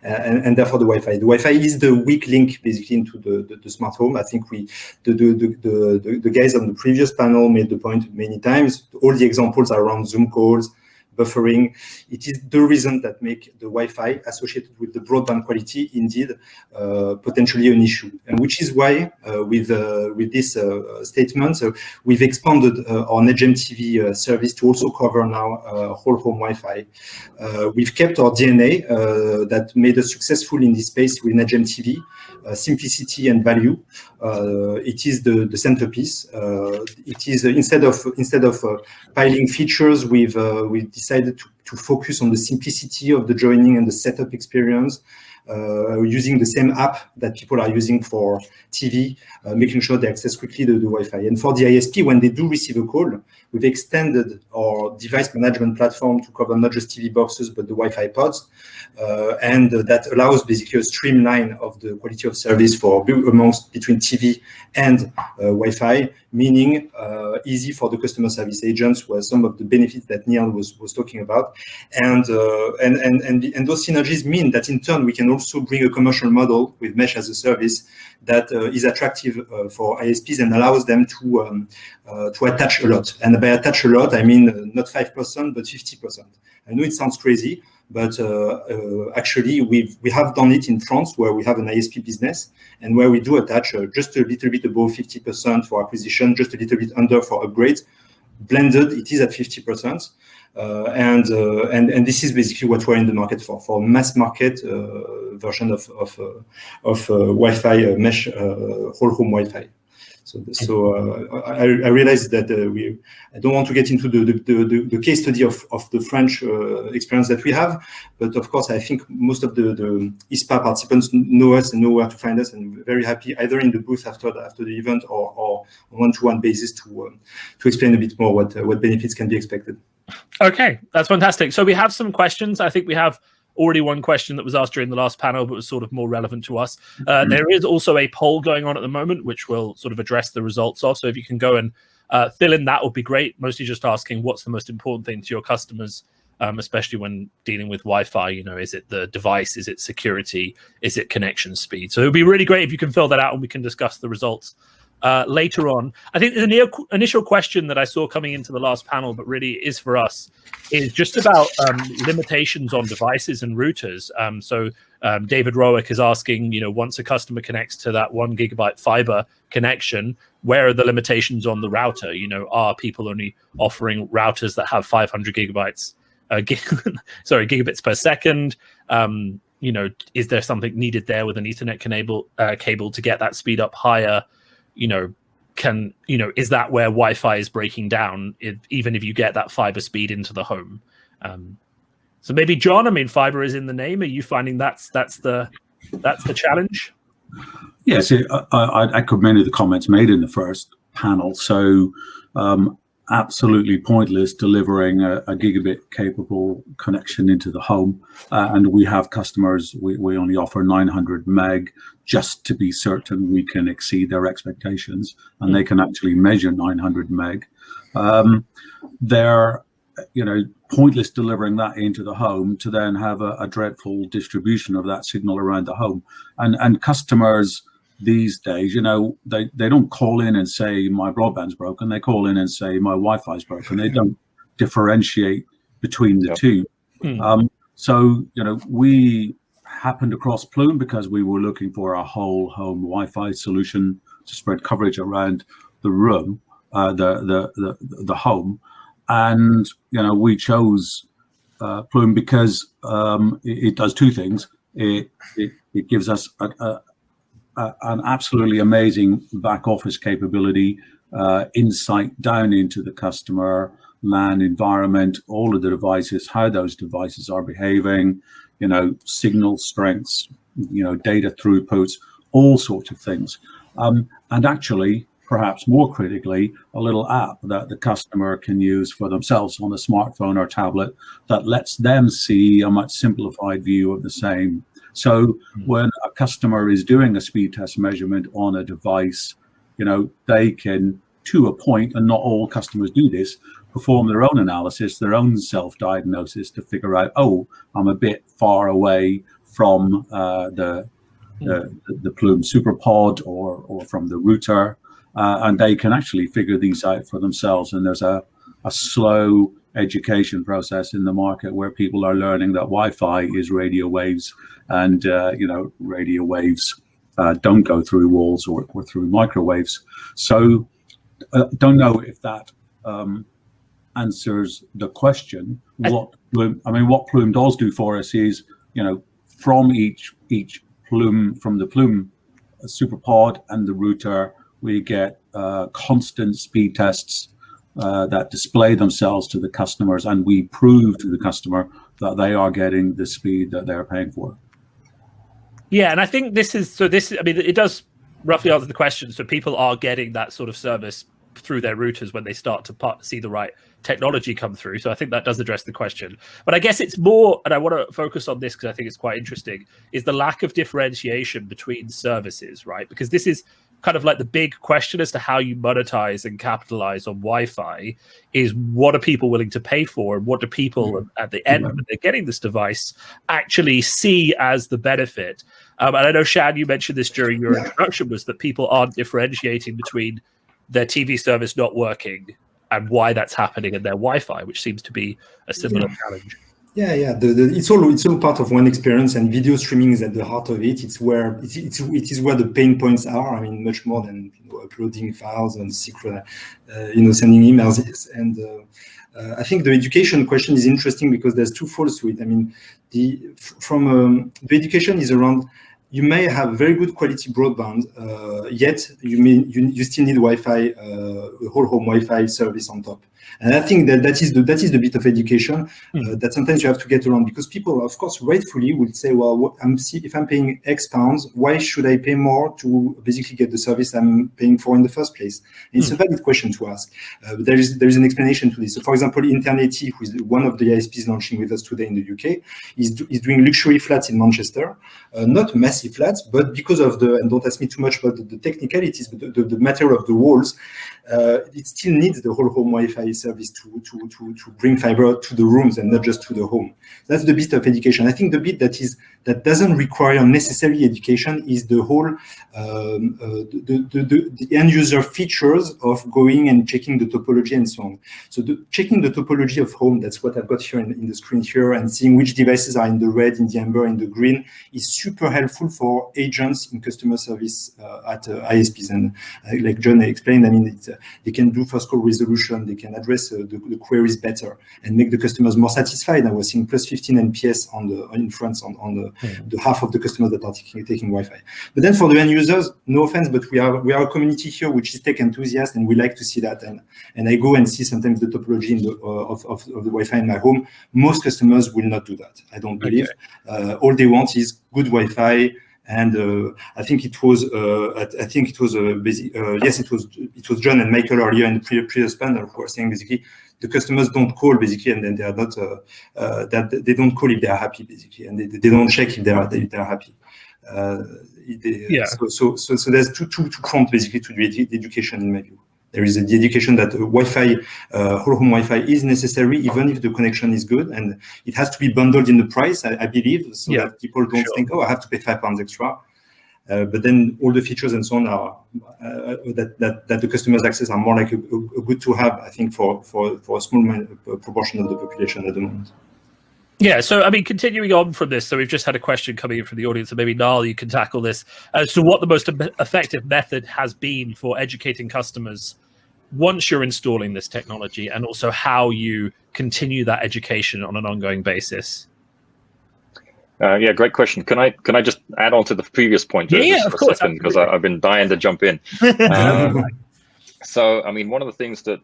and therefore the Wi-Fi. The Wi-Fi is the weak link, basically, into the smart home. I think the guys on the previous panel made the point many times. All the examples are around Zoom calls, buffering. It is the reason that make the Wi-Fi associated with the broadband quality indeed potentially an issue, and which is why with this statement we've expanded our Netgem TV service to also cover now whole home Wi-Fi. We've kept our DNA that made us successful in this space with Netgem TV. Simplicity and value. It is the centerpiece. It is instead of piling features, we've decided to focus on the simplicity of the joining and the setup experience, using the same app that people are using for TV, making sure they access quickly the Wi-Fi. And for the ISP, when they do receive a call, we've extended our device management platform to cover not just TV boxes, but the Wi-Fi pods. And that allows basically a streamline of the quality of service between TV and Wi-Fi, meaning easy for the customer service agents, were some of the benefits that Niall was talking about. And those synergies mean that in turn, we can also bring a commercial model with mesh as a service that is attractive for ISPs and allows them to attach a lot. And by attach a lot, I mean not 5%, but 50%. I know it sounds crazy, but actually we have done it in France, where we have an ISP business and where we do attach just a little bit above 50% for acquisition, just a little bit under for upgrades. Blended, it is at 50%. And this is basically what we're in the market for mass market version of Wi-Fi mesh whole home Wi-Fi. So I realize that I don't want to get into the case study of the French experience that we have, but of course I think most of the ISPA participants know us and know where to find us, and we're very happy either in the booth after the event or on one-to-one basis to explain a bit more what benefits can be expected.
Okay, that's fantastic. So we have some questions. I think we have already one question that was asked during the last panel, but was sort of more relevant to us. There is also a poll going on at the moment, which will sort of address the results of. So if you can go and fill in, that would be great. Mostly just asking what's the most important thing to your customers, especially when dealing with Wi-Fi. Is it the device? Is it security? Is it connection speed? So it would be really great if you can fill that out and we can discuss the results later on. I think the initial question that I saw coming into the last panel, but really is for us, is just about limitations on devices and routers. So David Rowick is asking, once a customer connects to that 1 gigabit fiber connection, where are the limitations on the router? Are people only offering routers that have 500 gigabits per second? Is there something needed there with an Ethernet cable to get that speed up higher? Is that where Wi-Fi is breaking down, even if you get that fiber speed into the home? So maybe John, fiber is in the name. Are you finding that's the challenge?
Yes, I echo many of the comments made in the first panel. So absolutely pointless delivering a gigabit capable connection into the home. And we have customers, we only offer 900 meg just to be certain we can exceed their expectations, and they can actually measure 900 meg. They're pointless delivering that into the home to then have a dreadful distribution of that signal around the home. And customers these days, they don't call in and say my broadband's broken. They call in and say my Wi-Fi's broken. They don't differentiate between the two. So we happened across Plume because we were looking for a whole home Wi-Fi solution to spread coverage around the room, the home, and we chose Plume because it does two things. It gives us an absolutely amazing back office capability, insight down into the customer LAN environment, all of the devices, how those devices are behaving, signal strengths, data throughputs, all sorts of things. And actually, perhaps more critically, a little app that the customer can use for themselves on a smartphone or tablet that lets them see a much simplified view of the same. So when a customer is doing a speed test measurement on a device, they can, to a point, and not all customers do this, perform their own analysis, their own self-diagnosis to figure out, oh, I'm a bit far away from the Plume SuperPod or from the router, and they can actually figure these out for themselves. And there's a slow education process in the market where people are learning that Wi-Fi is radio waves, and radio waves don't go through walls or through microwaves. So don't know if that answers the question. What Plume does do for us is, from each Plume, from the Plume SuperPod and the router, we get constant speed tests that display themselves to the customers, and we prove to the customer that they are getting the speed that they're paying for.
Yeah, and I think it does roughly answer the question. So people are getting that sort of service through their routers when they start to see the right technology come through. So I think that does address the question. But I guess it's more, and I want to focus on this because I think it's quite interesting, is the lack of differentiation between services, right? Because this is kind of like the big question as to how you monetize and capitalize on Wi-Fi is, what are people willing to pay for, and what do people at the end when they're getting this device actually see as the benefit? And I know, Shan, you mentioned this during your introduction, was that people aren't differentiating between their TV service not working and why that's happening in their Wi-Fi, which seems to be a similar challenge.
Yeah. It's all part of one experience, and video streaming is at the heart of it. It is where the pain points are. I mean, much more than uploading files and secret, sending emails. And I think the education question is interesting because there's two folds to it. I mean, the education is around. You may have very good quality broadband, yet you still need Wi-Fi, whole home Wi-Fi service on top. And I think that is the bit of education that sometimes you have to get around, because people, of course, rightfully would say, well, if I'm paying X pounds, why should I pay more to basically get the service I'm paying for in the first place? And it's a valid question to ask. There is an explanation to this. So, for example, Internet, who is one of the ISPs launching with us today in the UK, is doing luxury flats in Manchester, not massive flats, but because of and don't ask me too much about the technicalities, but the material of the walls, it still needs the whole home Wi-Fi service to bring fiber to the rooms and not just to the home. That's the bit of education. I think the bit that doesn't require necessary education is the whole the end user features of going and checking the topology and so on. So checking the topology of home, that's what I've got here in the screen here, and seeing which devices are in the red, in the amber, in the green is super helpful for agents in customer service at ISPs. And like John explained, I mean, they can do first call resolution, they can address the queries better and make the customers more satisfied. I was seeing plus 15 NPS in France on the half of the customers that are taking Wi-Fi. But then for the end users, no offense, but we are a community here which is tech enthusiasts, and we like to see that. And I go and see sometimes the topology of the Wi-Fi in my home. Most customers will not do that, I don't believe. All they want is good Wi-Fi. And I think it was John and Michael earlier in the previous panel who were saying basically the customers don't call basically, and then they are not that they don't call if they are happy basically, and they don't check if they are happy. So there's two fronts basically to the education in my view. There is the education that Wi-Fi, whole home Wi-Fi is necessary, even if the connection is good, and it has to be bundled in the price, I believe, so that people don't think, oh, I have to pay £5 extra. But then all the features and so on are that the customers access are more like a good to have, I think, for a small proportion of the population at the moment.
Yeah, so I mean, continuing on from this, so we've just had a question coming in from the audience, so maybe Niall, you can tackle this as to what the most effective method has been for educating customers once you're installing this technology, and also how you continue that education on an ongoing basis.
Yeah, great question. Can I just add on to the previous point just for a second, because I've been dying to jump in. So, I mean, one of the things that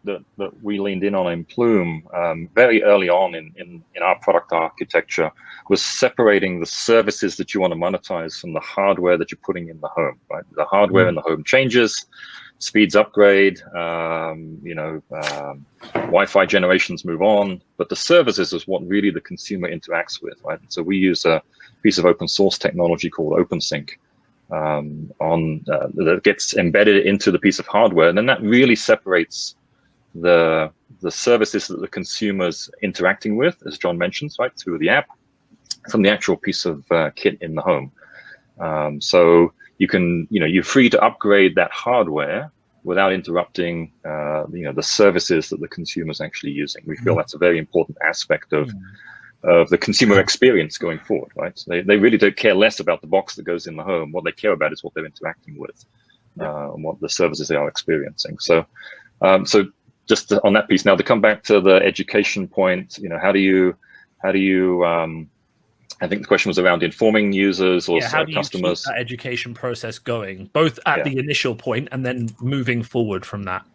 we leaned in on in Plume very early on in our product architecture was separating the services that you want to monetize from the hardware that you're putting in the home. Right, the hardware in the home changes, speeds upgrade, Wi-Fi generations move on, but the services is what really the consumer interacts with. Right, so we use a piece of open source technology called OpenSync. That gets embedded into the piece of hardware, and then that really separates the services that the consumer's interacting with, as John mentions, right, through the app, from the actual piece of kit in the home. So you can, you're free to upgrade that hardware without interrupting, the services that the consumer's actually using. We feel that's a very important aspect of the consumer experience going forward, right? So they really don't care less about the box that goes in the home. What they care about is what they're interacting with, and what the services they are experiencing. So, just on that piece now, to come back to the education point, how do you? I think the question was around informing users or
how do
customers.
You keep that education process going, both at the initial point and then moving forward from that.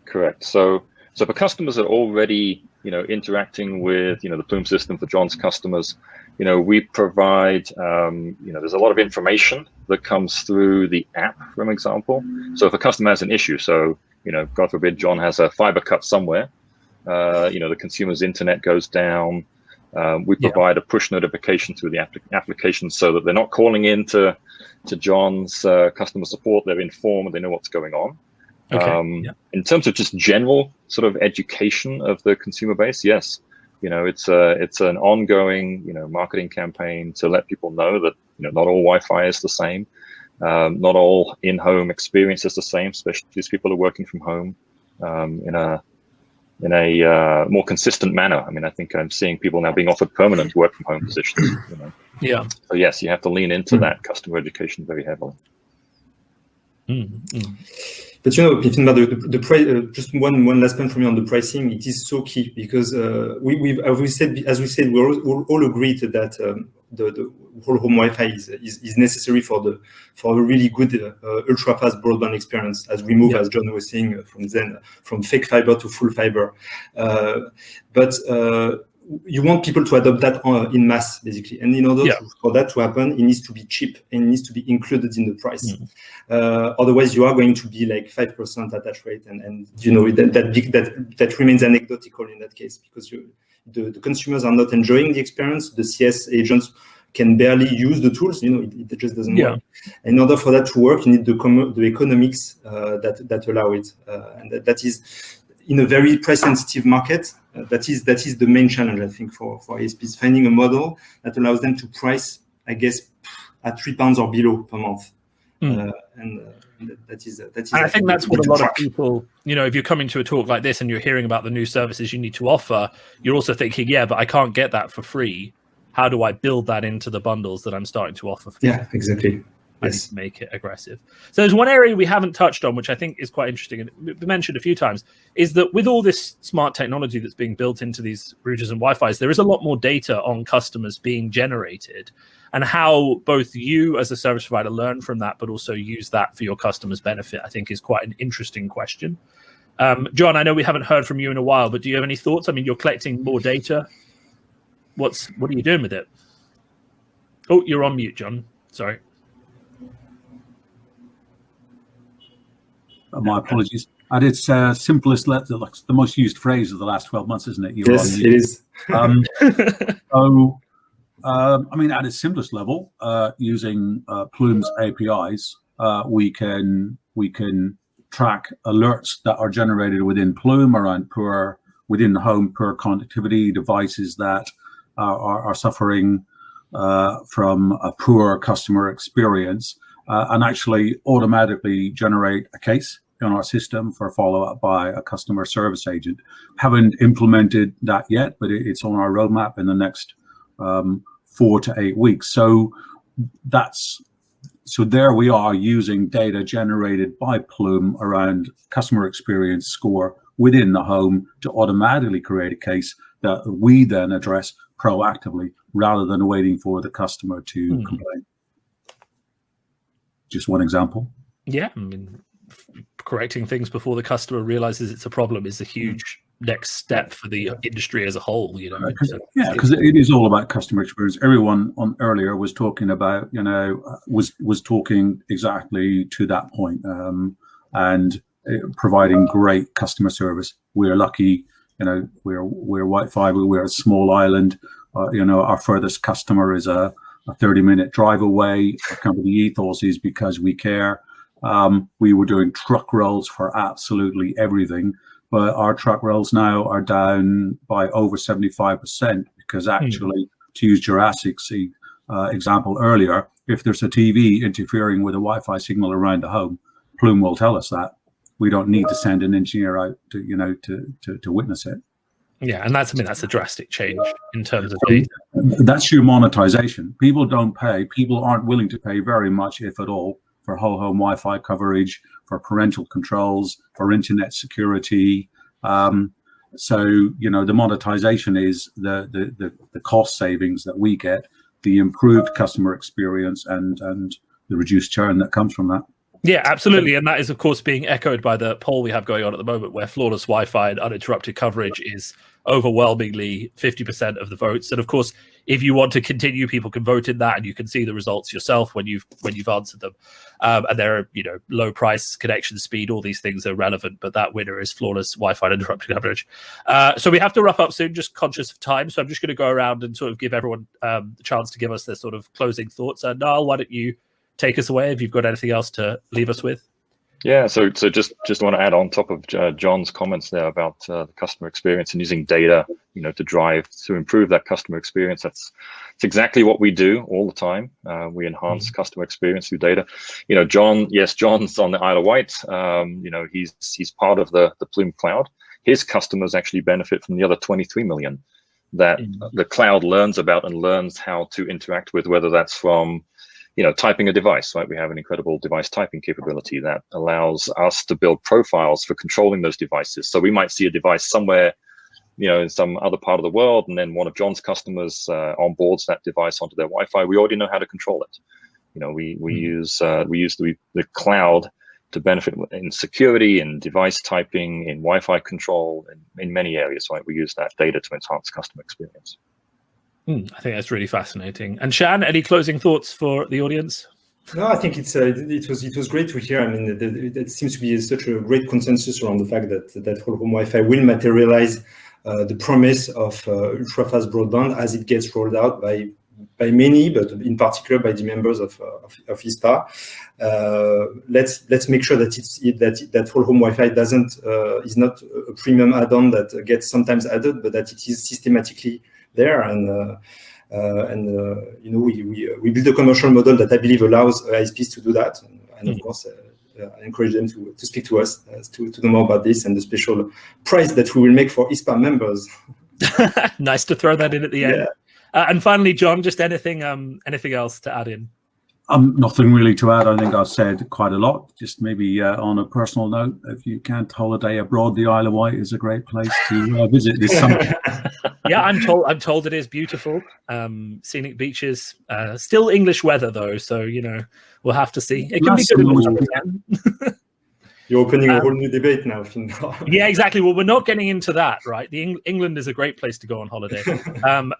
Correct.
So for customers that are already interacting with the Plume system, for John's customers, we provide there's a lot of information that comes through the app, for example. So if a customer has an issue, so God forbid John has a fiber cut somewhere, the consumer's internet goes down, we provide a push notification through the application so that they're not calling in to John's customer support. They're informed, they know what's going on. Okay. In terms of just general sort of education of the consumer base, yes, it's an ongoing marketing campaign to let people know that not all Wi-Fi is the same, not all in-home experience is the same, especially as people are working from home in a more consistent manner. I mean, I think I'm seeing people now being offered permanent work from home positions.
Yeah.
So yes, you have to lean into that customer education very heavily.
But Finbarr, the price. Just one last point from me on the pricing. It is so key because as we said, we all agreed that the whole home Wi-Fi is necessary for a really good ultra fast broadband experience as we move, as John was saying, from fake fiber to full fiber. But you want people to adopt that in mass, basically. And in order for that to happen, it needs to be cheap and it needs to be included in the price. Otherwise, you are going to be like 5% attach rate, and that remains anecdotal in that case because the consumers are not enjoying the experience. The CS agents can barely use the tools. It just doesn't work. In order for that to work, you need the economics that allow it, and that is in a very price-sensitive market. That is the main challenge, I think, for ISPs, finding a model that allows them to price, I guess, at £3 or below per month. And that is. And
I think that's what a lot of people, if you're coming to a talk like this and you're hearing about the new services you need to offer, you're also thinking, but I can't get that for free. How do I build that into the bundles that I'm starting to offer?
Exactly.
I need to make it aggressive. So there's one area we haven't touched on, which I think is quite interesting and mentioned a few times, is that with all this smart technology that's being built into these routers and Wi-Fis, there is a lot more data on customers being generated, and how both you as a service provider learn from that, but also use that for your customers' benefit, I think is quite an interesting question. John, I know we haven't heard from you in a while, but do you have any thoughts? I mean, you're collecting more data. What are you doing with it? Oh, you're on mute, John. Sorry.
My apologies. At its simplest, the most used phrase of the last 12 months, isn't it?
Yes, it is.
I mean, at its simplest level, using Plume's APIs, we can track alerts that are generated within Plume around within the home poor connectivity, devices that are suffering from a poor customer experience, and actually automatically generate a case in our system for follow-up by a customer service agent. Haven't implemented that yet, but it's on our roadmap in the next 4 to 8 weeks. So there we are using data generated by Plume around customer experience score within the home to automatically create a case that we then address proactively rather than waiting for the customer to complain. Just one example.
Yeah, I mean, correcting things before the customer realizes it's a problem is a huge next step for the industry as a whole, you know.
Because it is all about customer experience. Everyone on earlier was talking about, you know, was talking exactly to that point, and providing great customer service. We're lucky, you know, we're WightFibre, we're a small island. You know, our furthest customer is a 30-minute drive away. Our company ethos is because we care. We were doing truck rolls for absolutely everything, but our truck rolls now are down by over 75% because actually, to use Jurassic's example earlier, if there's a TV interfering with a Wi-Fi signal around the home, Plume will tell us that. We don't need to send an engineer out to, you know, to witness it.
Yeah, and that's a drastic change in terms of data.
That's your monetization. People don't pay. People aren't willing to pay very much, if at all, for whole home Wi-Fi coverage, for parental controls, for internet security. So, you know, the monetization is the cost savings that we get, the improved customer experience, and the reduced churn that comes from that.
Yeah, absolutely. And that is, of course, being echoed by the poll we have going on at the moment, where flawless Wi-Fi and uninterrupted coverage is overwhelmingly 50% of the votes. And of course, if you want to continue, people can vote in that, and you can see the results yourself when you've answered them. And there are, you know, low price, connection speed, all these things are relevant, but that winner is flawless Wi-Fi and uninterrupted coverage. So we have to wrap up soon, just conscious of time. So I'm just going to go around and sort of give everyone the chance to give us their sort of closing thoughts. Niall, why don't you take us away if you've got anything else to leave us with?
Yeah, so just want to add on top of John's comments there about the customer experience and using data, you know, to improve that customer experience. That's exactly what we do all the time. We enhance customer experience through data. You know, John's on the Isle of Wight. You know, he's part of the Plume cloud. His customers actually benefit from the other 23 million that the cloud learns about and learns how to interact with, whether that's from, you know, typing a device, right? We have an incredible device typing capability that allows us to build profiles for controlling those devices. So we might see a device somewhere, you know, in some other part of the world, and then one of John's customers onboards that device onto their Wi-Fi. We already know how to control it. You know, we use the cloud to benefit in security, in device typing, in Wi-Fi control, in many areas, right? We use that data to enhance customer experience.
I think that's really fascinating. And Shan, any closing thoughts for the audience?
No, I think it was great to hear. I mean, it seems to be such a great consensus around the fact that whole home Wi-Fi will materialize the promise of ultra-fast broadband as it gets rolled out by many, but in particular by the members of ISPA. Let's make sure that whole home Wi-Fi is not a premium add-on that gets sometimes added, but that it is systematically there, and you know, we build a commercial model that I believe allows ISPs to do that, and of course I encourage them to speak to us to know more about this and the special prize that we will make for ISPA members.
Nice to throw that in at the end. And finally, John, just anything else to add in?
Nothing really to add. I think I've said quite a lot. Just maybe on a personal note, if you can't holiday abroad, the Isle of Wight is a great place to visit this summer.
Yeah, I'm told it is beautiful. Scenic beaches, still English weather though, so you know we'll have to see. It can be good in the summer again.
You're opening a whole new debate now, Finbarr.
Yeah, exactly. Well, we're not getting into that, right? England is a great place to go on holiday,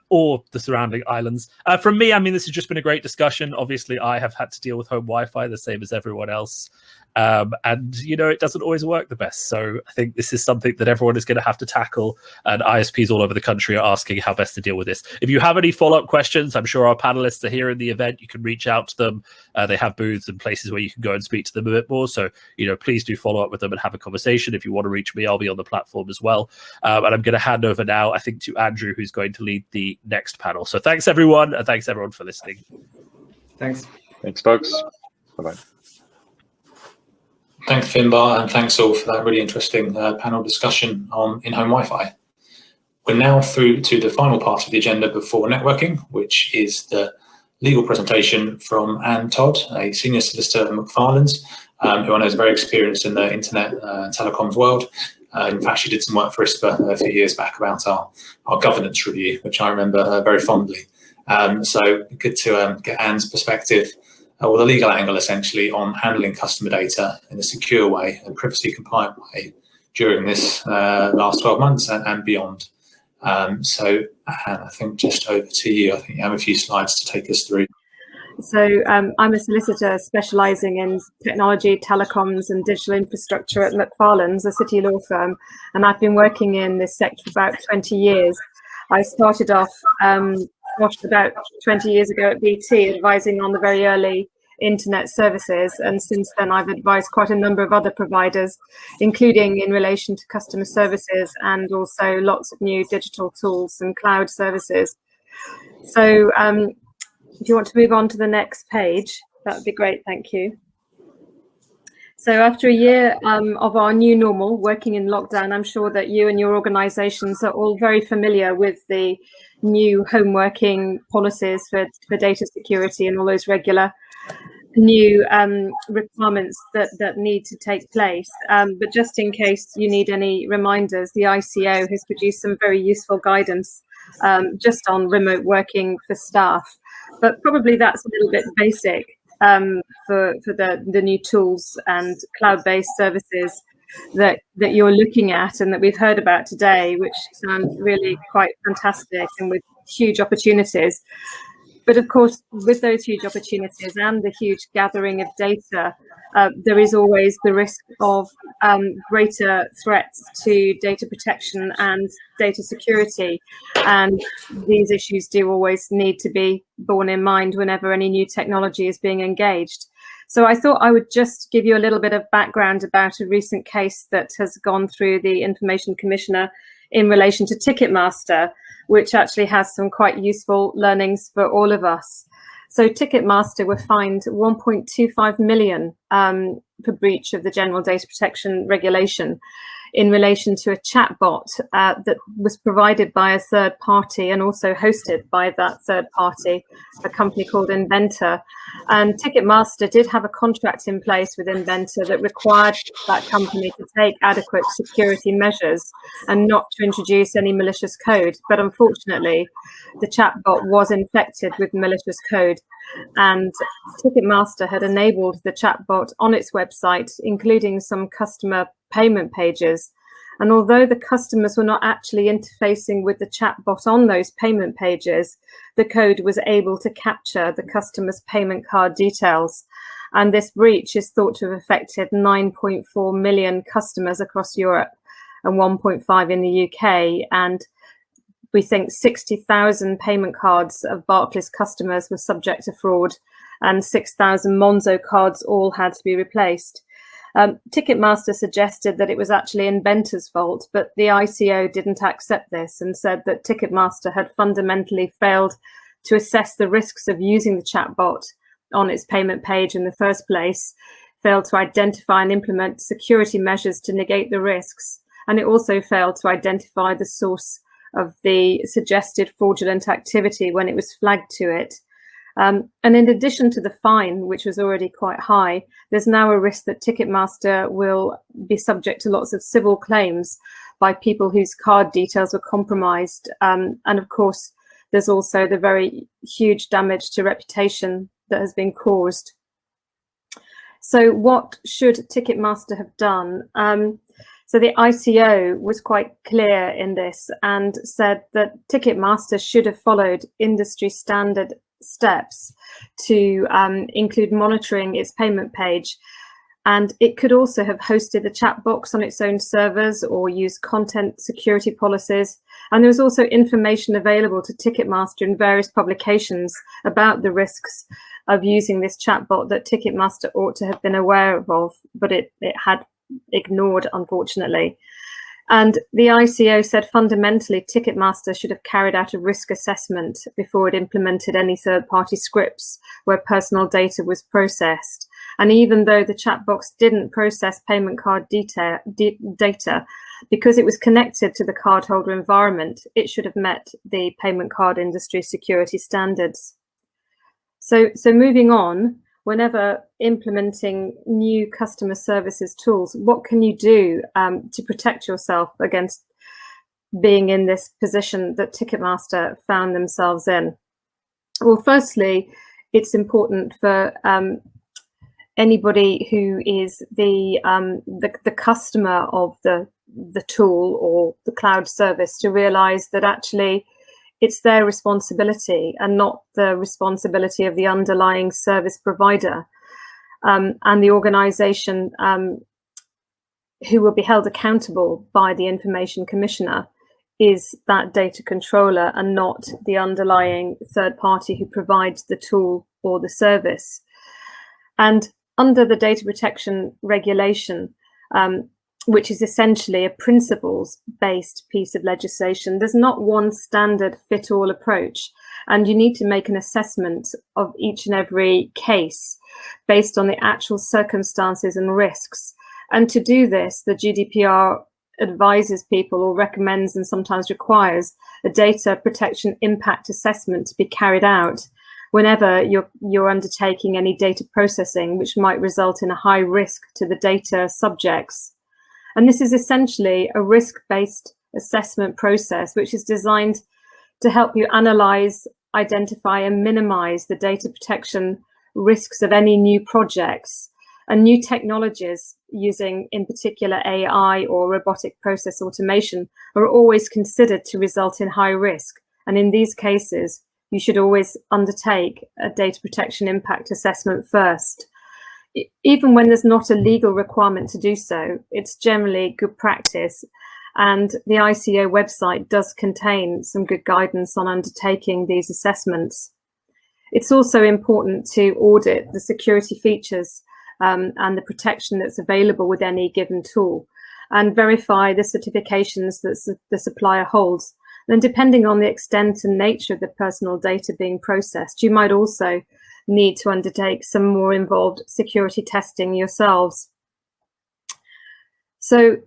or the surrounding islands. From me, I mean, this has just been a great discussion. Obviously, I have had to deal with home Wi-Fi the same as everyone else. And, you know, it doesn't always work the best. So I think this is something that everyone is going to have to tackle. And ISPs all over the country are asking how best to deal with this. If you have any follow-up questions, I'm sure our panelists are here in the event. You can reach out to them. They have booths and places where you can go and speak to them a bit more. So, you know, please do follow up with them and have a conversation. If you want to reach me, I'll be on the platform as well. And I'm going to hand over now, I think, to Andrew, who's going to lead the next panel. So thanks, everyone. And thanks, everyone, for listening.
Thanks.
Thanks, folks. Bye-bye.
Thanks, Finbarr, and thanks all for that really interesting panel discussion on in-home Wi-Fi. We're now through to the final part of the agenda before networking, which is the legal presentation from Todd, a senior solicitor at Macfarlanes, who I know is very experienced in the internet and telecoms world. In fact, she did some work for ISPA a few years back about our governance review, which I remember very fondly. So good to get Anne's perspective, or the legal angle essentially, on handling customer data in a secure way and privacy compliant way during this last 12 months and beyond. So Anne, I think just over to you. I think you have a few slides to take us through.
So I'm a solicitor specialising in technology, telecoms and digital infrastructure at Macfarlanes, a city law firm, and I've been working in this sector for about 20 years. I started off about 20 years ago at BT, advising on the very early internet services, and since then I've advised quite a number of other providers, including in relation to customer services and also lots of new digital tools and cloud services. So if you want to move on to the next page, that would be great, thank you. So after a year of our new normal, working in lockdown, I'm sure that you and your organisations are all very familiar with the new home working policies for data security and all those regular new requirements that need to take place. But just in case you need any reminders, the ICO has produced some very useful guidance just on remote working for staff. But probably that's a little bit basic for the new tools and cloud-based services that you're looking at and that we've heard about today, which sound really quite fantastic and with huge opportunities. But of course, with those huge opportunities and the huge gathering of data, there is always the risk of greater threats to data protection and data security. And these issues do always need to be borne in mind whenever any new technology is being engaged. So I thought I would just give you a little bit of background about a recent case that has gone through the Information Commissioner in relation to Ticketmaster, which actually has some quite useful learnings for all of us. So Ticketmaster were fined 1.25 million for breach of the General Data Protection Regulation in relation to a chatbot that was provided by a third party and also hosted by that third party, a company called Inventor. And Ticketmaster did have a contract in place with Inventor that required that company to take adequate security measures and not to introduce any malicious code. But unfortunately, the chatbot was infected with malicious code, and Ticketmaster had enabled the chatbot on its website, including some customer payment pages. And although the customers were not actually interfacing with the chatbot on those payment pages, the code was able to capture the customer's payment card details. And this breach is thought to have affected 9.4 million customers across Europe and 1.5 in the UK. And we think 60,000 payment cards of Barclays customers were subject to fraud, and 6,000 Monzo cards all had to be replaced. Ticketmaster suggested that it was actually Inventor's fault, but the ICO didn't accept this and said that Ticketmaster had fundamentally failed to assess the risks of using the chatbot on its payment page in the first place, failed to identify and implement security measures to negate the risks, and it also failed to identify the source of the suggested fraudulent activity when it was flagged to it. And in addition to the fine, which was already quite high, there's now a risk that Ticketmaster will be subject to lots of civil claims by people whose card details were compromised. And of course, there's also the very huge damage to reputation that has been caused. So what should Ticketmaster have done? So the ICO was quite clear in this and said that Ticketmaster should have followed industry standard steps to include monitoring its payment page, and it could also have hosted the chat box on its own servers or used content security policies. And there was also information available to Ticketmaster in various publications about the risks of using this chatbot that Ticketmaster ought to have been aware of, but it had ignored, unfortunately. And the ICO said fundamentally Ticketmaster should have carried out a risk assessment before it implemented any third-party scripts where personal data was processed. And even though the chat box didn't process payment card data, because it was connected to the cardholder environment, it should have met the payment card industry security standards. So moving on, whenever implementing new customer services tools, what can you do to protect yourself against being in this position that Ticketmaster found themselves in? Well, firstly, it's important for anybody who is the customer of the tool or the cloud service to realize that actually it's their responsibility and not the responsibility of the underlying service provider, and the organization who will be held accountable by the Information Commissioner is that data controller and not the underlying third party who provides the tool or the service. And under the data protection regulation, which is essentially a principles-based piece of legislation, there's not one standard fit-all approach, and you need to make an assessment of each and every case based on the actual circumstances and risks. And to do this, the GDPR advises people or recommends and sometimes requires a data protection impact assessment to be carried out whenever you're undertaking any data processing, which might result in a high risk to the data subjects. And this is essentially a risk-based assessment process, which is designed to help you analyze, identify, and minimize the data protection risks of any new projects. And new technologies using, in particular, AI or robotic process automation are always considered to result in high risk. And in these cases, you should always undertake a data protection impact assessment first. Even when there's not a legal requirement to do so, it's generally good practice. And the ICO website does contain some good guidance on undertaking these assessments. It's also important to audit the security features and the protection that's available with any given tool, and verify the certifications that the supplier holds. And depending on the extent and nature of the personal data being processed, you might also need to undertake some more involved security testing yourselves. So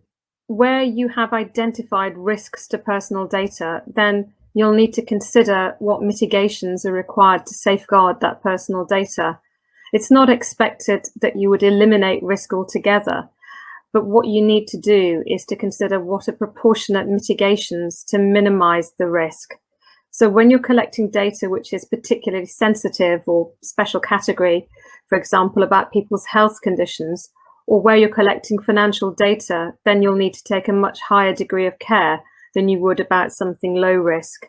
where you have identified risks to personal data, then you'll need to consider what mitigations are required to safeguard that personal data. It's not expected that you would eliminate risk altogether, but what you need to do is to consider what are proportionate mitigations to minimize the risk. So when you're collecting data which is particularly sensitive or special category, for example, about people's health conditions, or where you're collecting financial data, then you'll need to take a much higher degree of care than you would about something low risk.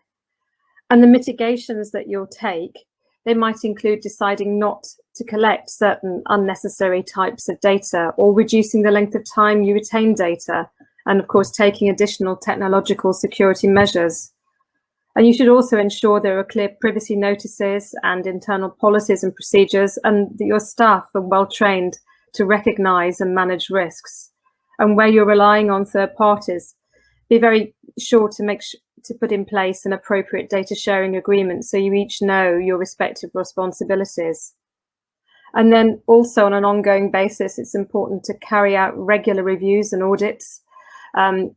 And the mitigations that you'll take, they might include deciding not to collect certain unnecessary types of data, or reducing the length of time you retain data, and of course taking additional technological security measures. And you should also ensure there are clear privacy notices and internal policies and procedures, and that your staff are well trained to recognise and manage risks. And where you're relying on third parties, be very sure to put in place an appropriate data sharing agreement so you each know your respective responsibilities. And then also on an ongoing basis, it's important to carry out regular reviews and audits,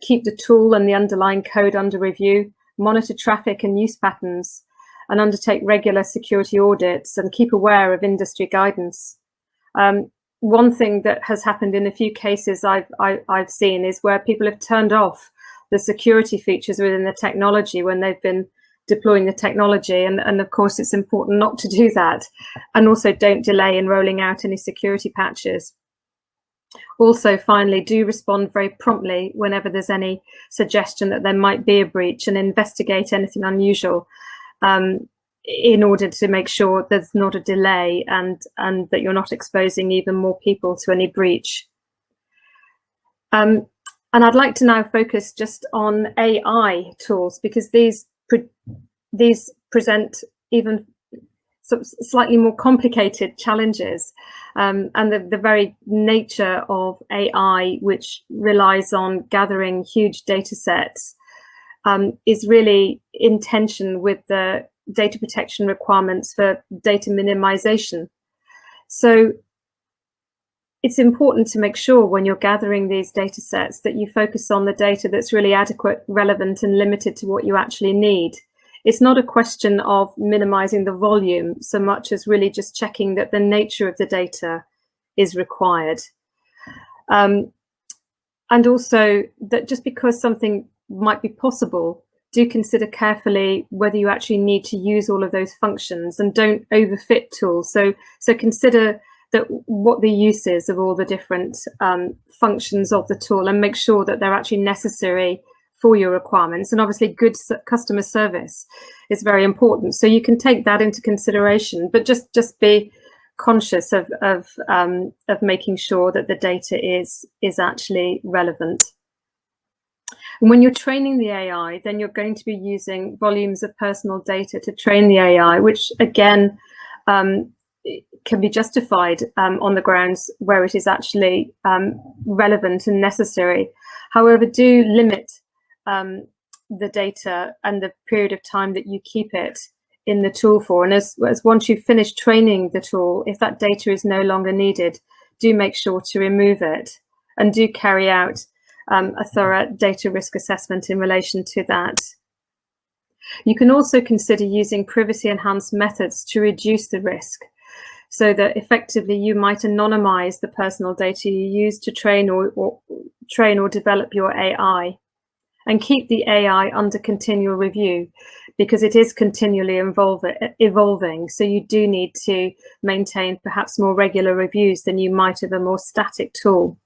keep the tool and the underlying code under review, monitor traffic and use patterns, and undertake regular security audits and keep aware of industry guidance. One thing that has happened in a few cases I've seen is where people have turned off the security features within the technology when they've been deploying the technology. And of course, it's important not to do that. And also don't delay in rolling out any security patches. Also, finally, do respond very promptly whenever there's any suggestion that there might be a breach, and investigate anything unusual in order to make sure there's not a delay and that you're not exposing even more people to any breach. And I'd like to now focus just on AI tools, because these present even slightly more complicated challenges, and the very nature of AI, which relies on gathering huge data sets, is really in tension with the data protection requirements for data minimization. So it's important to make sure when you're gathering these data sets that you focus on the data that's really adequate, relevant, and limited to what you actually need. It's not a question of minimizing the volume so much as really just checking that the nature of the data is required. And also that just because something might be possible, do consider carefully whether you actually need to use all of those functions, and don't overfit tools. So consider that what the use is of all the different functions of the tool, and make sure that they're actually necessary for your requirements. And obviously good customer service is very important. So you can take that into consideration, but just be conscious of making sure that the data is actually relevant. And when you're training the AI, then you're going to be using volumes of personal data to train the AI, which again, can be justified on the grounds where it is actually relevant and necessary. However, do limit the data and the period of time that you keep it in the tool for. And as once you've finished training the tool, if that data is no longer needed, do make sure to remove it, and do carry out a thorough data risk assessment in relation to that. You can also consider using privacy enhanced methods to reduce the risk, so that effectively you might anonymize the personal data you use to train or develop your AI, and keep the AI under continual review, because it is continually evolving. So you do need to maintain perhaps more regular reviews than you might of a more static tool.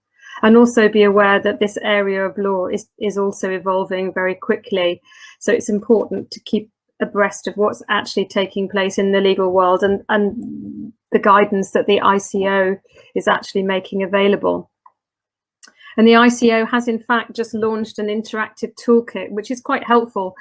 And also be aware that this area of law is also evolving very quickly. So it's important to keep abreast of what's actually taking place in the legal world, and the guidance that the ICO is actually making available. And the ICO has in fact just launched an interactive toolkit, which is quite helpful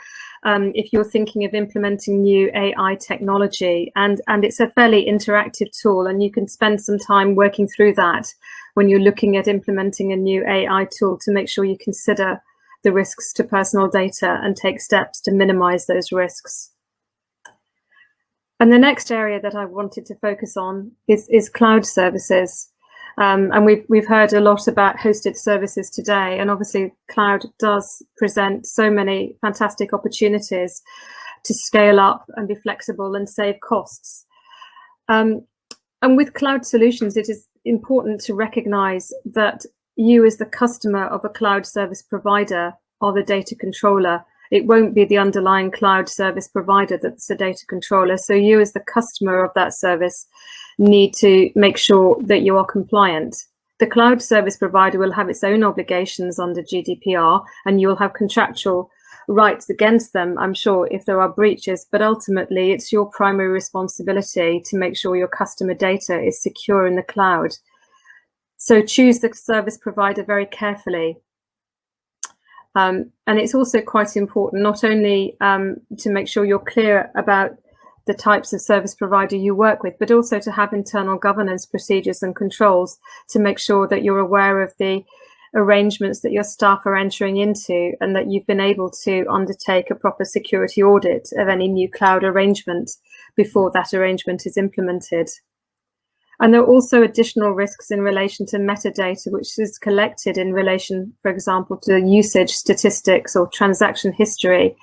if you're thinking of implementing new AI technology. And it's a fairly interactive tool, and you can spend some time working through that when you're looking at implementing a new AI tool, to make sure you consider the risks to personal data and take steps to minimize those risks. And the next area that I wanted to focus on is cloud services. And we've heard a lot about hosted services today, and obviously cloud does present so many fantastic opportunities to scale up and be flexible and save costs. And with cloud solutions, it is important to recognize that you as the customer of a cloud service provider are the data controller. It won't be the underlying cloud service provider that's the data controller. So you as the customer of that service need to make sure that you are compliant. The cloud service provider will have its own obligations under GDPR, and you'll have contractual rights against them, I'm sure, if there are breaches, but ultimately it's your primary responsibility to make sure your customer data is secure in the cloud. So choose the service provider very carefully. And it's also quite important not only to make sure you're clear about the types of service provider you work with, but also to have internal governance procedures and controls to make sure that you're aware of the arrangements that your staff are entering into, and that you've been able to undertake a proper security audit of any new cloud arrangement before that arrangement is implemented. And there are also additional risks in relation to metadata, which is collected in relation, for example, to usage statistics or transaction history,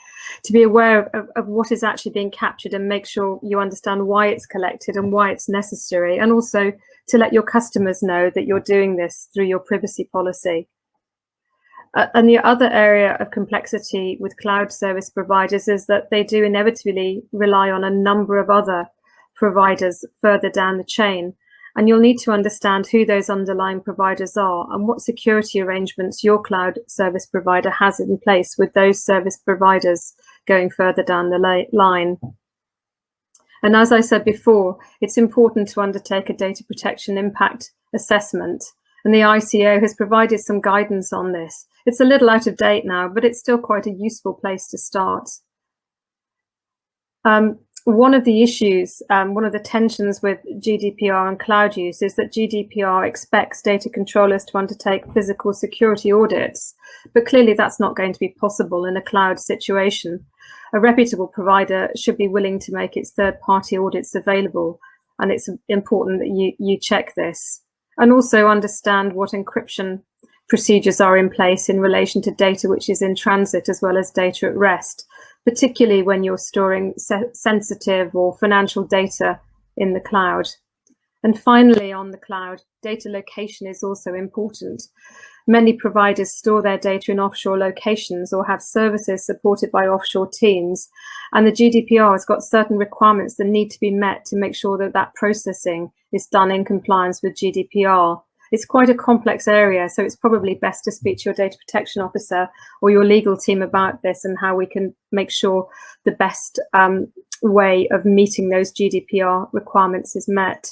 to be aware of what is actually being captured and make sure you understand why it's collected and why it's necessary, and also to let your customers know that you're doing this through your privacy policy. And the other area of complexity with cloud service providers is that they do inevitably rely on a number of other providers further down the chain. And you'll need to understand who those underlying providers are and what security arrangements your cloud service provider has in place with those service providers going further down the line. And as I said before, it's important to undertake a data protection impact assessment. And the ICO has provided some guidance on this. It's a little out of date now, but it's still quite a useful place to start. One of the issues, one of the tensions with GDPR and cloud use is that GDPR expects data controllers to undertake physical security audits, but clearly that's not going to be possible in a cloud situation. A reputable provider should be willing to make its third-party audits available, and it's important that you check this. and also understand what encryption procedures are in place in relation to data which is in transit as well as data at rest, particularly when you're storing sensitive or financial data in the cloud. And finally, on the cloud, data location is also important. Many providers store their data in offshore locations or have services supported by offshore teams. And the GDPR has got certain requirements that need to be met to make sure that that processing is done in compliance with GDPR. It's quite a complex area, so it's probably best to speak to your data protection officer or your legal team about this and how we can make sure the best way of meeting those GDPR requirements is met.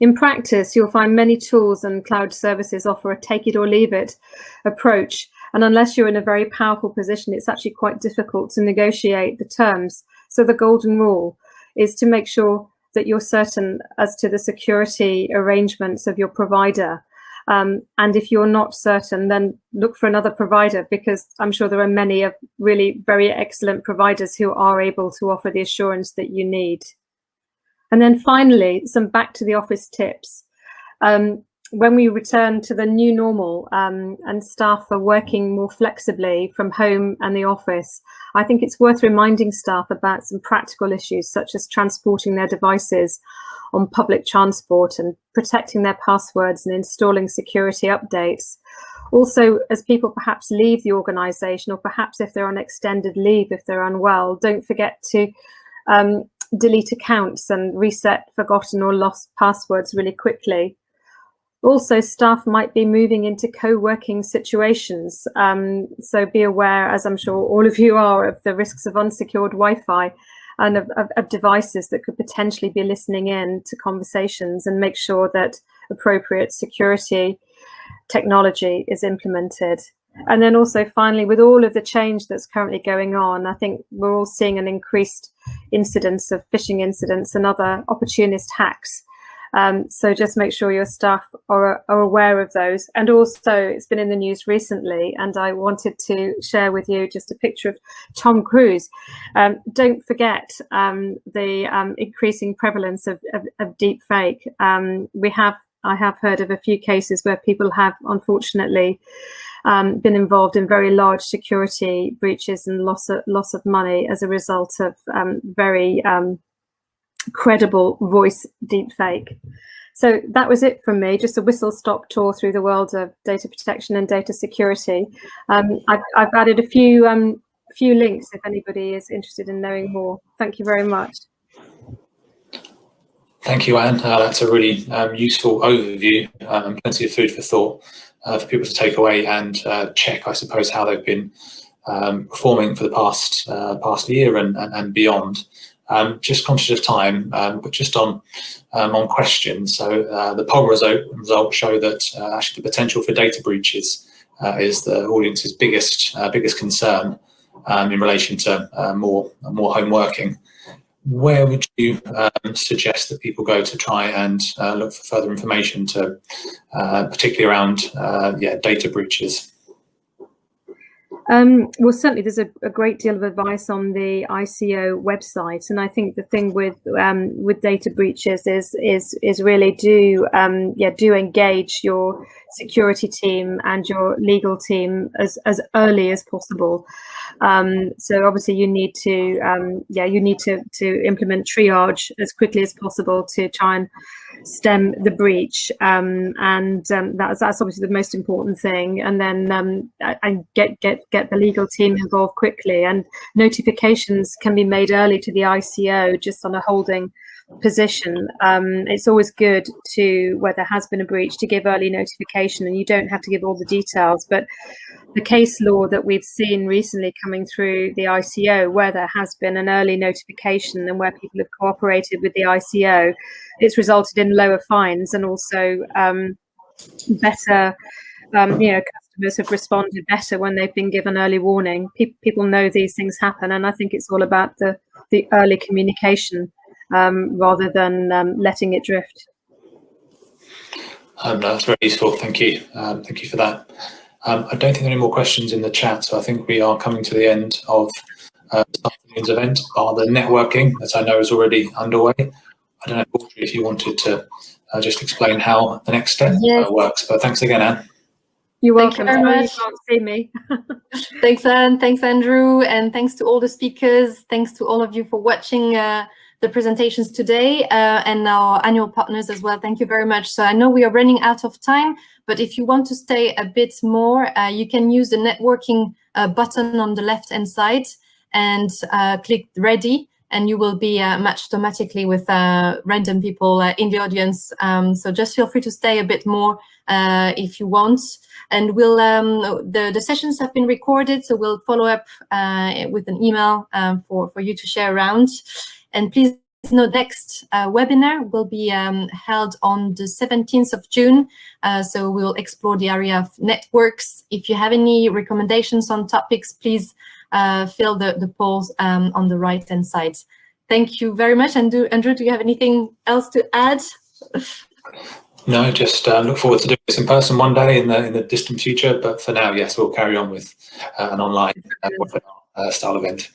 In practice, you'll find many tools and cloud services offer a take it or leave it approach. And unless you're in a very powerful position, it's actually quite difficult to negotiate the terms. So the golden rule is to make sure that you're certain as to the security arrangements of your provider. And if you're not certain, then look for another provider, because I'm sure there are many of really very excellent providers who are able to offer the assurance that you need. And then finally, some back to the office tips. When we return to the new normal and staff are working more flexibly from home and the office, I think it's worth reminding staff about some practical issues such as transporting their devices on public transport and protecting their passwords and installing security updates. Also, as people perhaps leave the organisation, or perhaps if they're on extended leave, if they're unwell, don't forget to delete accounts and reset forgotten or lost passwords really quickly. Also, staff might be moving into co-working situations, so be aware, as I'm sure all of you are, of the risks of unsecured Wi-Fi and of devices that could potentially be listening in to conversations, and make sure that appropriate security technology is implemented. And then also, finally, with all of the change that's currently going on, I think we're all seeing an increased incidence of phishing incidents and other opportunist hacks. So just make sure your staff are aware of those. And also, it's been in the news recently, and I wanted to share with you just a picture of Tom Cruise. Don't forget the increasing prevalence of deep fake. I have heard of a few cases where people have, unfortunately, been involved in very large security breaches and loss of money as a result of very credible voice deepfake. So that was it from me, just a whistle-stop tour through the world of data protection and data security. I've added a few links if anybody is interested in knowing more. Thank you very much.
Thank you, Anne. That's a really useful overview and plenty of food for thought for people to take away and check, I suppose, how they've been performing for the past year and beyond. Just conscious of time, but just on questions. So the poll results show that actually the potential for data breaches is the audience's biggest concern in relation to more home working. Where would you suggest that people go to try and look for further information, to particularly around data breaches?
Well, certainly there's a great deal of advice on the ICO website, and I think the thing with data breaches is really do engage your security team and your legal team as early as possible. So obviously you need to implement triage as quickly as possible to try and stem the breach, and that's obviously the most important thing. And then and get the legal team involved quickly, and notifications can be made early to the ICO just on a holding position. It's always good to, where there has been a breach, to give early notification, and you don't have to give all the details, but the case law that we've seen recently coming through the ICO, where there has been an early notification and where people have cooperated with the ICO, it's resulted in lower fines, and also better, customers have responded better when they've been given early warning. People know these things happen, and I think it's all about the early communication rather than letting it drift.
That's very useful. Thank you. Thank you for that. I don't think there are any more questions in the chat, so I think we are coming to the end of this afternoon's event. The networking, as I know, is already underway. I don't know, Audrey, if you wanted to just explain how the next step works. But thanks again, Anne.
You're
Thank you
welcome.
very
Sorry
much.
you can't see me.
Thanks, Anne. Thanks, Andrew. And thanks to all the speakers. Thanks to all of you for watching the presentations today and our annual partners as well. Thank you very much. So I know we are running out of time, but if you want to stay a bit more, you can use the networking button on the left-hand side and click ready, and you will be matched automatically with random people in the audience. So just feel free to stay a bit more if you want. And we'll the sessions have been recorded, so we'll follow up with an email for you to share around. And please note, next webinar will be held on the 17th of June. So we'll explore the area of networks. If you have any recommendations on topics, please fill the polls on the right-hand side. Thank you very much. And Andrew, do you have anything else to add?
No, just look forward to doing this in person one day in the distant future. But for now, yes, we'll carry on with an online webinar style event.